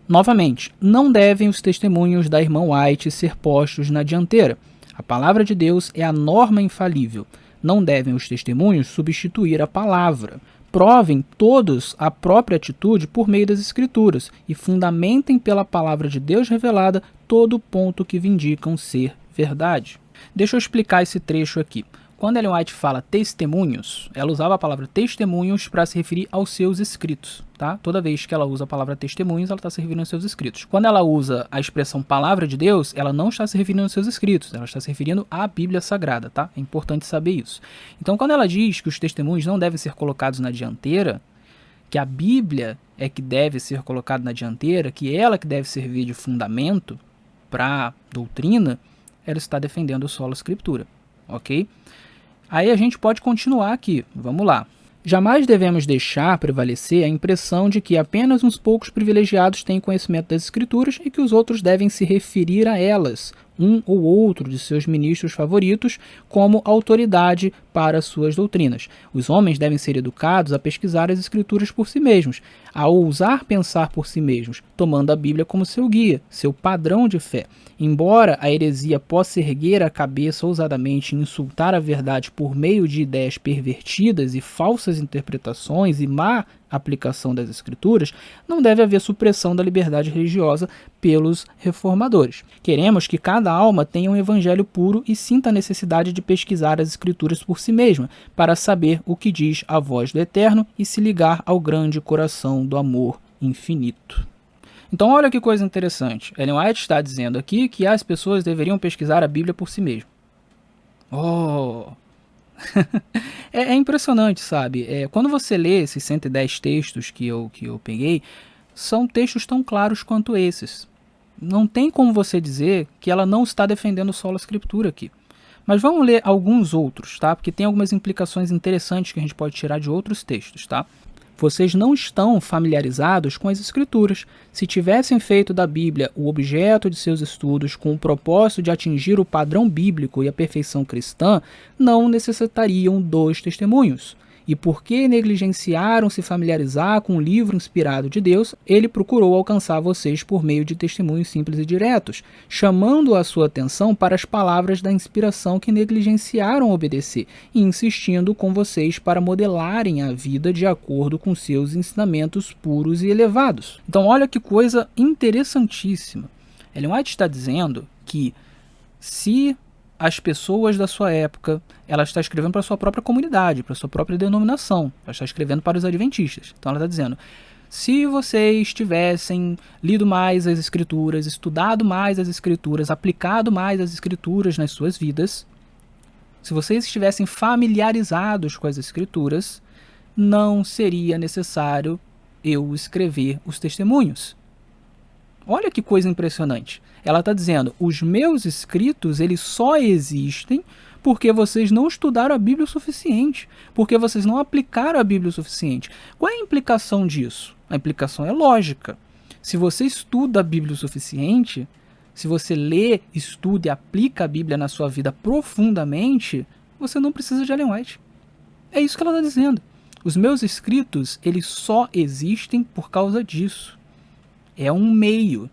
Novamente, não devem os testemunhos da irmã White ser postos na dianteira. A palavra de Deus é a norma infalível. Não devem os testemunhos substituir a palavra. Provem todos a própria atitude por meio das Escrituras e fundamentem pela palavra de Deus revelada todo ponto que vindicam ser verdade. Deixa eu explicar esse trecho aqui. Quando Ellen White fala testemunhos, ela usava a palavra testemunhos para se referir aos seus escritos, tá? Toda vez que ela usa a palavra testemunhos, ela está se referindo aos seus escritos. Quando ela usa a expressão palavra de Deus, ela não está se referindo aos seus escritos, ela está se referindo à Bíblia Sagrada, tá? É importante saber isso. Então, quando ela diz que os testemunhos não devem ser colocados na dianteira, que a Bíblia é que deve ser colocada na dianteira, que ela que deve servir de fundamento para a doutrina, ela está defendendo o Sola Scriptura, ok? Aí a gente pode continuar aqui, vamos lá. Jamais devemos deixar prevalecer a impressão de que apenas uns poucos privilegiados têm conhecimento das Escrituras e que os outros devem se referir a elas, um ou outro de seus ministros favoritos, como autoridade para suas doutrinas. Os homens devem ser educados a pesquisar as Escrituras por si mesmos, a ousar pensar por si mesmos, tomando a Bíblia como seu guia, seu padrão de fé. Embora a heresia possa erguer a cabeça ousadamente e insultar a verdade por meio de ideias pervertidas e falsas interpretações e má aplicação das Escrituras, não deve haver supressão da liberdade religiosa pelos reformadores. Queremos que cada alma tenha um evangelho puro e sinta a necessidade de pesquisar as Escrituras por si mesma, para saber o que diz a voz do Eterno e se ligar ao grande coração do amor infinito. Então olha que coisa interessante. Ellen White está dizendo aqui que as pessoas deveriam pesquisar a Bíblia por si mesmas. Oh! É impressionante, sabe? Quando você lê esses 110 textos que eu peguei, são textos tão claros quanto esses. Não tem como você dizer que ela não está defendendo só a Escritura aqui. Mas vamos ler alguns outros, tá? Porque tem algumas implicações interessantes que a gente pode tirar de outros textos, tá? Vocês não estão familiarizados com as Escrituras. Se tivessem feito da Bíblia o objeto de seus estudos com o propósito de atingir o padrão bíblico e a perfeição cristã, não necessitariam dos testemunhos. E porque negligenciaram se familiarizar com o livro inspirado de Deus, ele procurou alcançar vocês por meio de testemunhos simples e diretos, chamando a sua atenção para as palavras da inspiração que negligenciaram obedecer e insistindo com vocês para modelarem a vida de acordo com seus ensinamentos puros e elevados. Então olha que coisa interessantíssima. Ellen White está dizendo que se as pessoas da sua época, ela está escrevendo para a sua própria comunidade, para a sua própria denominação, ela está escrevendo para os adventistas. Então ela está dizendo, se vocês tivessem lido mais as Escrituras, estudado mais as Escrituras, aplicado mais as Escrituras nas suas vidas, se vocês estivessem familiarizados com as Escrituras, não seria necessário eu escrever os testemunhos. Olha que coisa impressionante. Ela está dizendo, os meus escritos, eles só existem porque vocês não estudaram a Bíblia o suficiente, porque vocês não aplicaram a Bíblia o suficiente. Qual é a implicação disso? A implicação é lógica. Se você estuda a Bíblia o suficiente, se você lê, estuda e aplica a Bíblia na sua vida profundamente, você não precisa de Ellen White. É isso que ela está dizendo. Os meus escritos, eles só existem por causa disso. É um meio,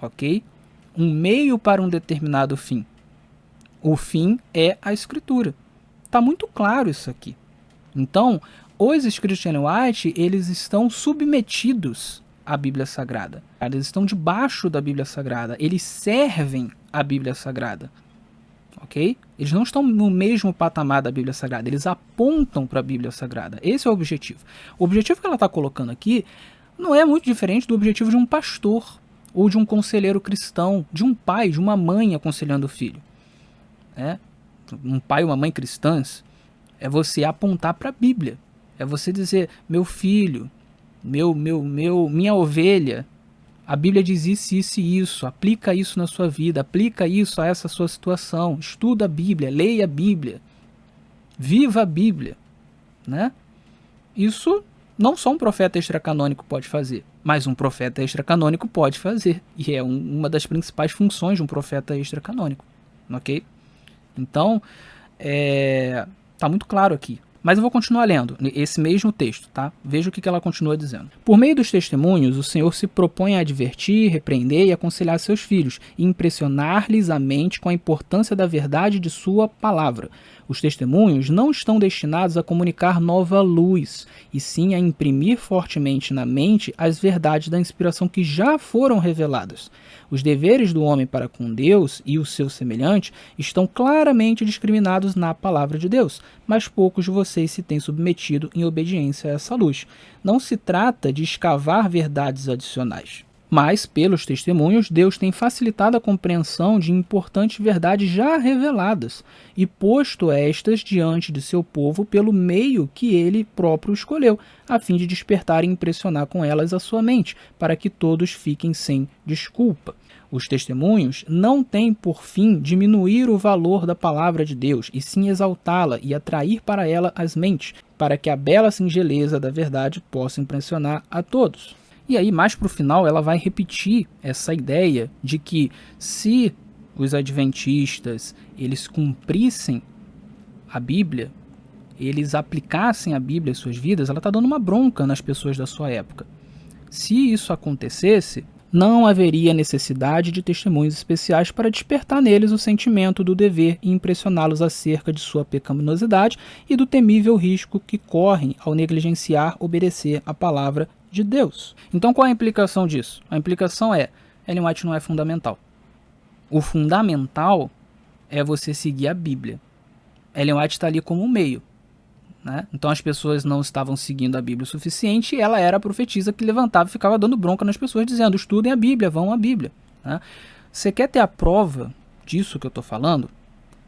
ok? Um meio para um determinado fim. O fim é a Escritura. Está muito claro isso aqui. Então, os escritos de Ellen White, eles estão submetidos à Bíblia Sagrada. Eles estão debaixo da Bíblia Sagrada. Eles servem a Bíblia Sagrada. Ok? Eles não estão no mesmo patamar da Bíblia Sagrada. Eles apontam para a Bíblia Sagrada. Esse é o objetivo. O objetivo que ela está colocando aqui não é muito diferente do objetivo de um pastor ou de um conselheiro cristão, de um pai, de uma mãe aconselhando o filho. Um pai ou uma mãe cristãs é você apontar para a Bíblia. É você dizer, meu filho, minha ovelha, a Bíblia diz isso, isso e isso, aplica isso na sua vida, aplica isso a essa sua situação, estuda a Bíblia, leia a Bíblia, viva a Bíblia. Né? Isso não só um profeta extracanônico pode fazer, mas um profeta extracanônico pode fazer. E é uma das principais funções de um profeta extracanônico. Ok? Então, tá muito claro aqui. Mas eu vou continuar lendo esse mesmo texto, tá? Veja o que ela continua dizendo. Por meio dos testemunhos, o Senhor se propõe a advertir, repreender e aconselhar seus filhos, e impressionar-lhes a mente com a importância da verdade de sua palavra. Os testemunhos não estão destinados a comunicar nova luz, e sim a imprimir fortemente na mente as verdades da inspiração que já foram reveladas. Os deveres do homem para com Deus e o seu semelhante estão claramente discriminados na palavra de Deus, mas poucos de vocês se têm submetido em obediência a essa luz. Não se trata de escavar verdades adicionais, mas, pelos testemunhos, Deus tem facilitado a compreensão de importantes verdades já reveladas e posto estas diante de seu povo pelo meio que ele próprio escolheu, a fim de despertar e impressionar com elas a sua mente, para que todos fiquem sem desculpa. Os testemunhos não têm por fim diminuir o valor da palavra de Deus, e sim exaltá-la e atrair para ela as mentes, para que a bela singeleza da verdade possa impressionar a todos. E aí, mais para o final, ela vai repetir essa ideia de que se os adventistas eles cumprissem a Bíblia, eles aplicassem a Bíblia às suas vidas, ela está dando uma bronca nas pessoas da sua época. Se isso acontecesse, não haveria necessidade de testemunhos especiais para despertar neles o sentimento do dever e impressioná-los acerca de sua pecaminosidade e do temível risco que correm ao negligenciar obedecer à palavra de Deus. Então qual é a implicação disso? A implicação é, Ellen White não é fundamental. O fundamental é você seguir a Bíblia. Ellen White está ali como um meio, né? Então as pessoas não estavam seguindo a Bíblia o suficiente e ela era a profetisa que levantava e ficava dando bronca nas pessoas, dizendo, estudem a Bíblia, vão à Bíblia, né? Você quer ter a prova disso que eu estou falando?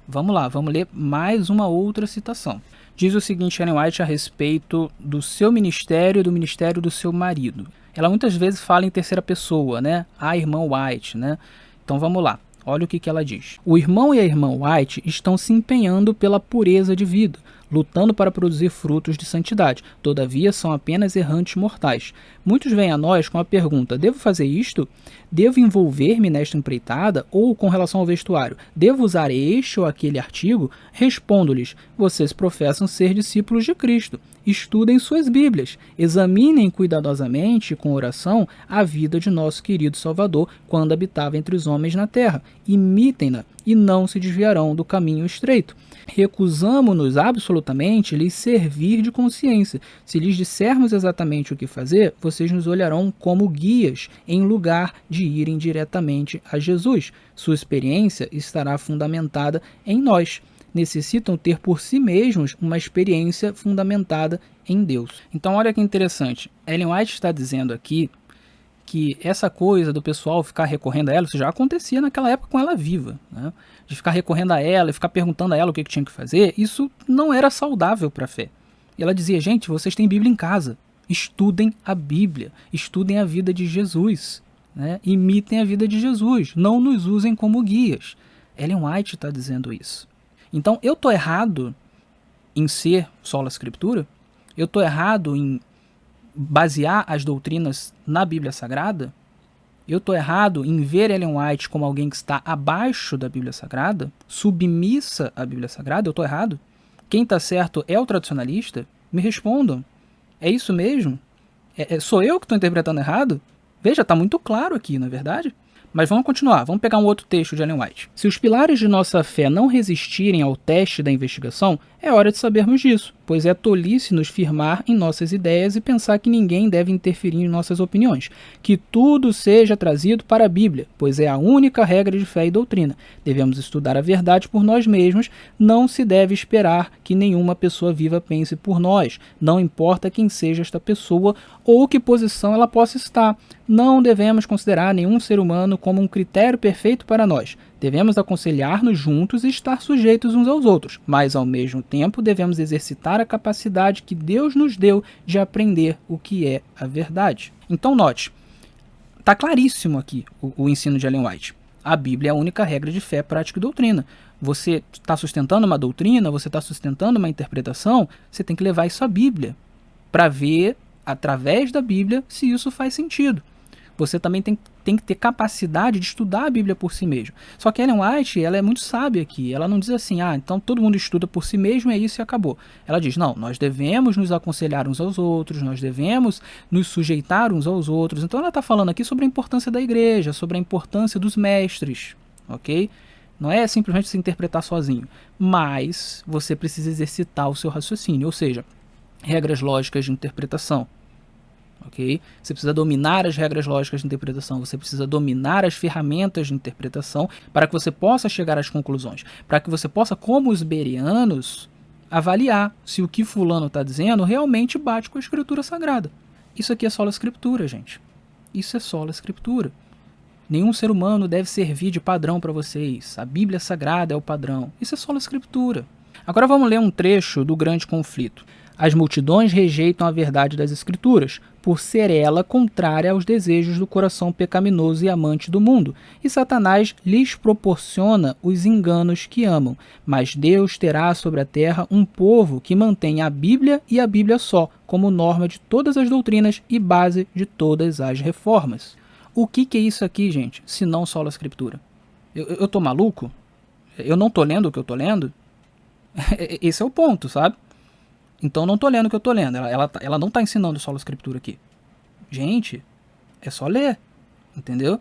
Vamos lá, vamos ler mais uma outra citação. Diz o seguinte, Ellen White, a respeito do seu ministério e do ministério do seu marido. Ela muitas vezes fala em terceira pessoa, né? A irmã White, né? Então vamos lá. Olha o que ela diz. O irmão e a irmã White estão se empenhando pela pureza de vida, lutando para produzir frutos de santidade. Todavia, são apenas errantes mortais. Muitos vêm a nós com a pergunta, devo fazer isto? Devo envolver-me nesta empreitada? Ou, com relação ao vestuário, devo usar este ou aquele artigo? Respondo-lhes, vocês professam ser discípulos de Cristo. Estudem suas Bíblias, examinem cuidadosamente, com oração, a vida de nosso querido Salvador quando habitava entre os homens na terra. Imitem-na e não se desviarão do caminho estreito. Recusamo-nos absolutamente lhes servir de consciência. Se lhes dissermos exatamente o que fazer, vocês nos olharão como guias em lugar de irem diretamente a Jesus. Sua experiência estará fundamentada em nós. Necessitam ter por si mesmos uma experiência fundamentada em Deus. Então olha que interessante, Ellen White está dizendo aqui que essa coisa do pessoal ficar recorrendo a ela, isso já acontecia naquela época com ela viva, né? De ficar recorrendo a ela e ficar perguntando a ela o que tinha que fazer, isso não era saudável para a fé. E ela dizia, gente, vocês têm Bíblia em casa, estudem a Bíblia, estudem a vida de Jesus, né? Imitem a vida de Jesus, não nos usem como guias. Ellen White está dizendo isso. Então, eu estou errado em ser sola escritura? Eu estou errado em basear as doutrinas na Bíblia Sagrada? Eu estou errado em ver Ellen White como alguém que está abaixo da Bíblia Sagrada? Submissa à Bíblia Sagrada? Eu estou errado? Quem está certo é o tradicionalista? Me respondam. É isso mesmo? Sou eu que estou interpretando errado? Veja, está muito claro aqui, não é verdade? Mas vamos continuar, vamos pegar um outro texto de Ellen White. Se os pilares de nossa fé não resistirem ao teste da investigação, é hora de sabermos disso, pois é tolice nos firmar em nossas ideias e pensar que ninguém deve interferir em nossas opiniões. Que tudo seja trazido para a Bíblia, pois é a única regra de fé e doutrina. Devemos estudar a verdade por nós mesmos, não se deve esperar que nenhuma pessoa viva pense por nós, não importa quem seja esta pessoa ou que posição ela possa estar. Não devemos considerar nenhum ser humano como um critério perfeito para nós. Devemos aconselhar-nos juntos e estar sujeitos uns aos outros, mas ao mesmo tempo devemos exercitar a capacidade que Deus nos deu de aprender o que é a verdade. Então note, está claríssimo aqui o ensino de Ellen White. A Bíblia é a única regra de fé, prática e doutrina. Você está sustentando uma doutrina, você está sustentando uma interpretação, você tem que levar isso à Bíblia, para ver, através da Bíblia, se isso faz sentido. Você também tem que ter capacidade de estudar a Bíblia por si mesmo. Só que Ellen White, ela é muito sábia aqui. Ela não diz assim, então todo mundo estuda por si mesmo, é isso e acabou. Ela diz, não, nós devemos nos aconselhar uns aos outros, nós devemos nos sujeitar uns aos outros. Então ela está falando aqui sobre a importância da igreja, sobre a importância dos mestres, ok? Não é simplesmente se interpretar sozinho, mas você precisa exercitar o seu raciocínio, ou seja, regras lógicas de interpretação. Okay? Você precisa dominar as regras lógicas de interpretação, você precisa dominar as ferramentas de interpretação para que você possa chegar às conclusões, para que você possa, como os bereanos, avaliar se o que fulano está dizendo realmente bate com a escritura sagrada. Isso aqui é sola escritura, gente. Isso é sola escritura. Nenhum ser humano deve servir de padrão para vocês. A Bíblia Sagrada é o padrão. Isso é sola escritura. Agora vamos ler um trecho do Grande Conflito. As multidões rejeitam a verdade das Escrituras, por ser ela contrária aos desejos do coração pecaminoso e amante do mundo, e Satanás lhes proporciona os enganos que amam. Mas Deus terá sobre a terra um povo que mantém a Bíblia e a Bíblia só, como norma de todas as doutrinas e base de todas as reformas. O que é isso aqui, gente, se não sola escritura? Eu tô maluco? Eu não tô lendo o que eu tô lendo? Esse é o ponto, sabe? Então não estou lendo o que eu estou lendo. Ela não está ensinando sola escritura aqui. Gente, é só ler. Entendeu?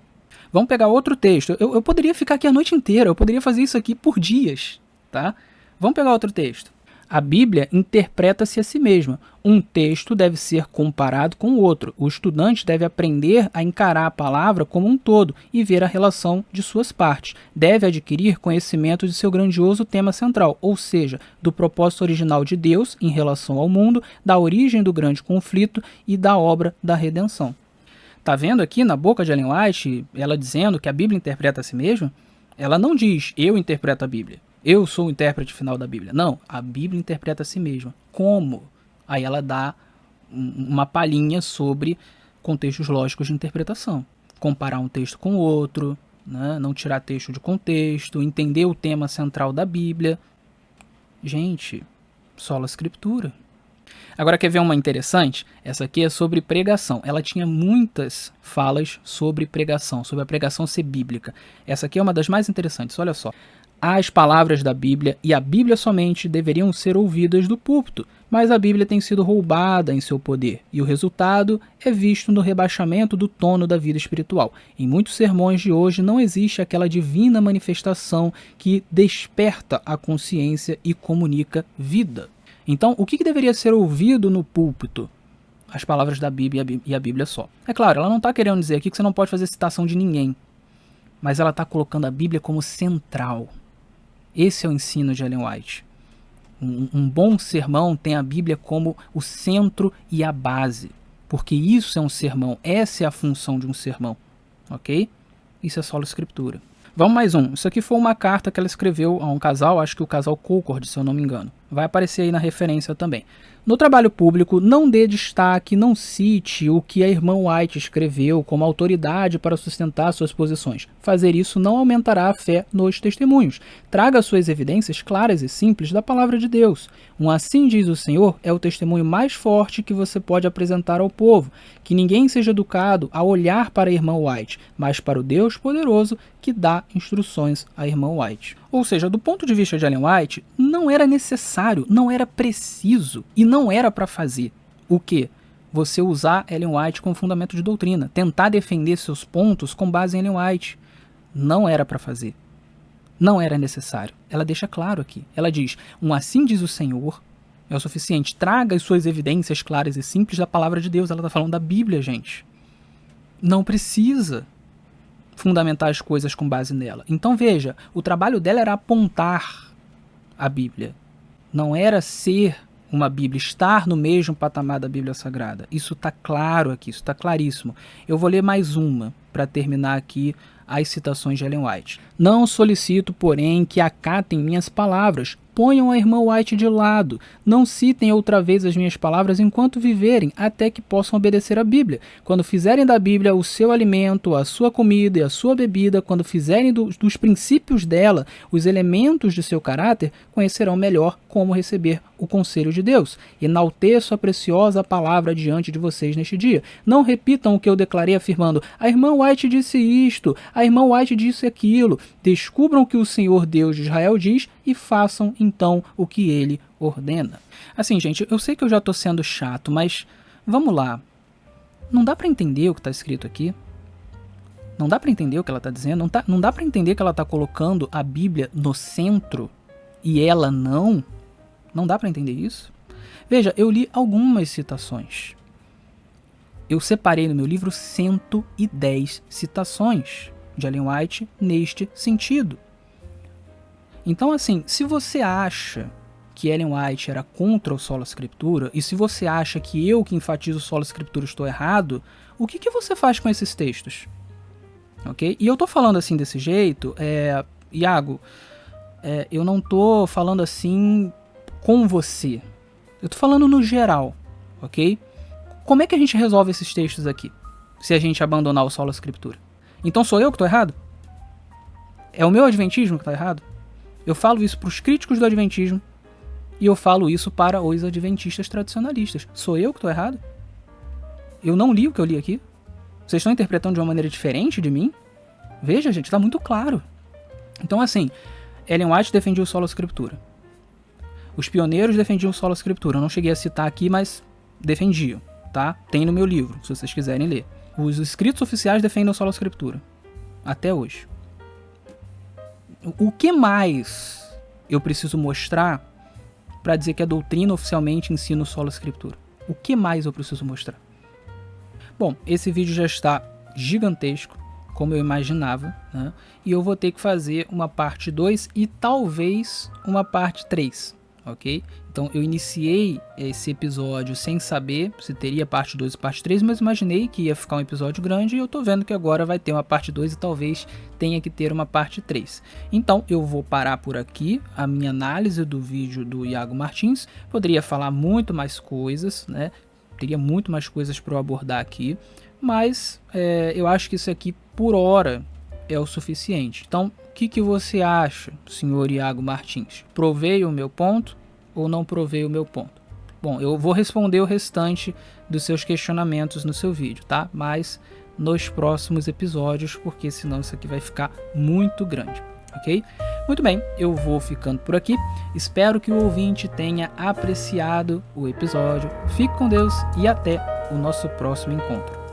Vamos pegar outro texto. Eu poderia ficar aqui a noite inteira, eu poderia fazer isso aqui por dias, tá? Vamos pegar outro texto. A Bíblia interpreta-se a si mesma. Um texto deve ser comparado com o outro. O estudante deve aprender a encarar a palavra como um todo e ver a relação de suas partes. Deve adquirir conhecimento de seu grandioso tema central, ou seja, do propósito original de Deus em relação ao mundo, da origem do grande conflito e da obra da redenção. Tá vendo aqui na boca de Ellen White, ela dizendo que a Bíblia interpreta a si mesma? Ela não diz, eu interpreto a Bíblia. Eu sou o intérprete final da Bíblia. Não, a Bíblia interpreta a si mesma. Como? Aí ela dá uma palhinha sobre contextos lógicos de interpretação. Comparar um texto com o outro, né? Não tirar texto de contexto, entender o tema central da Bíblia. Gente, sola escritura. Agora quer ver uma interessante? Essa aqui é sobre pregação. Ela tinha muitas falas sobre pregação, sobre a pregação ser bíblica. Essa aqui é uma das mais interessantes, olha só. As palavras da Bíblia e a Bíblia somente deveriam ser ouvidas do púlpito, mas a Bíblia tem sido roubada em seu poder, e o resultado é visto no rebaixamento do tono da vida espiritual. Em muitos sermões de hoje não existe aquela divina manifestação que desperta a consciência e comunica vida. Então, o que deveria ser ouvido no púlpito? As palavras da Bíblia e a Bíblia só. É claro, ela não está querendo dizer aqui que você não pode fazer citação de ninguém, mas ela está colocando a Bíblia como central. Esse é o ensino de Ellen White. Um bom sermão tem a Bíblia como o centro e a base, porque isso é um sermão, essa é a função de um sermão, ok? Isso é sola escritura. Vamos mais um. Isso aqui foi uma carta que ela escreveu a um casal, acho que o casal Colcord, se eu não me engano. Vai aparecer aí na referência também. No trabalho público, não dê destaque, não cite o que a irmã White escreveu como autoridade para sustentar suas posições. Fazer isso não aumentará a fé nos testemunhos. Traga suas evidências claras e simples da palavra de Deus. Um assim diz o Senhor é o testemunho mais forte que você pode apresentar ao povo. Que ninguém seja educado a olhar para a irmã White, mas para o Deus poderoso que dá instruções à irmã White. Ou seja, do ponto de vista de Ellen White, não era necessário, não era preciso e não era para fazer o quê? Você usar Ellen White como fundamento de doutrina, tentar defender seus pontos com base em Ellen White. Não era para fazer. Não era necessário. Ela deixa claro aqui. Ela diz, um assim diz o Senhor é o suficiente. Traga as suas evidências claras e simples da palavra de Deus. Ela está falando da Bíblia, gente. Não precisa fundamentar as coisas com base nela. Então veja, o trabalho dela era apontar a Bíblia. Não era ser uma Bíblia, estar no mesmo patamar da Bíblia Sagrada. Isso está claro aqui, isso está claríssimo. Eu vou ler mais uma para terminar aqui as citações de Ellen White. Não solicito, porém, que acatem minhas palavras. Ponham a irmã White de lado. Não citem outra vez as minhas palavras enquanto viverem, até que possam obedecer à Bíblia. Quando fizerem da Bíblia o seu alimento, a sua comida e a sua bebida, quando fizerem dos princípios dela os elementos de seu caráter, conhecerão melhor como receber o conselho de Deus. Enalteço a preciosa palavra diante de vocês neste dia. Não repitam o que eu declarei afirmando, a irmã White disse isto, a irmã White disse aquilo. Descubram o que o Senhor Deus de Israel diz e façam então o que ele ordena. Assim, gente, eu sei que eu já estou sendo chato, mas vamos lá. Não dá para entender o que está escrito aqui? Não dá para entender o que ela está dizendo? Não dá para entender que ela está colocando a Bíblia no centro e ela não? Não dá para entender isso? Veja, eu li algumas citações. Eu separei no meu livro 110 citações de Ellen White neste sentido. Então, assim, se você acha que Ellen White era contra o sola escritura, e se você acha que eu que enfatizo o sola escritura estou errado, o que você faz com esses textos? Ok? E eu tô falando assim desse jeito, Iago, eu não tô falando assim com você. Eu tô falando no geral, ok? Como é que a gente resolve esses textos aqui, se a gente abandonar o sola escritura? Então sou eu que tô errado? É o meu adventismo que tá errado? Eu falo isso para os críticos do adventismo e eu falo isso para os adventistas tradicionalistas. Sou eu que estou errado? Eu não li o que eu li aqui? Vocês estão interpretando de uma maneira diferente de mim? Veja, gente, está muito claro. Então, assim, Ellen White defendia o sola escritura. Os pioneiros defendiam o sola escritura. Eu não cheguei a citar aqui, mas defendiam, tá? Tem no meu livro, se vocês quiserem ler. Os escritos oficiais defendem a sola escritura. Até hoje. O que mais eu preciso mostrar para dizer que a doutrina oficialmente ensina o sola escritura? O que mais eu preciso mostrar? Bom, esse vídeo já está gigantesco, como eu imaginava, né? E eu vou ter que fazer uma parte 2 e talvez uma parte 3, ok? Então eu iniciei esse episódio sem saber se teria parte 2 e parte 3, mas imaginei que ia ficar um episódio grande e eu tô vendo que agora vai ter uma parte 2 e talvez tenha que ter uma parte 3. Então eu vou parar por aqui a minha análise do vídeo do Iago Martins. Poderia falar muito mais coisas, né? Teria muito mais coisas para eu abordar aqui, mas eu acho que isso aqui por hora é o suficiente. Então, o que você acha, senhor Iago Martins? Provei o meu ponto ou não provei o meu ponto? Bom, eu vou responder o restante dos seus questionamentos no seu vídeo, tá? Mas nos próximos episódios, porque senão isso aqui vai ficar muito grande, ok? Muito bem, eu vou ficando por aqui. Espero que o ouvinte tenha apreciado o episódio. Fique com Deus e até o nosso próximo encontro.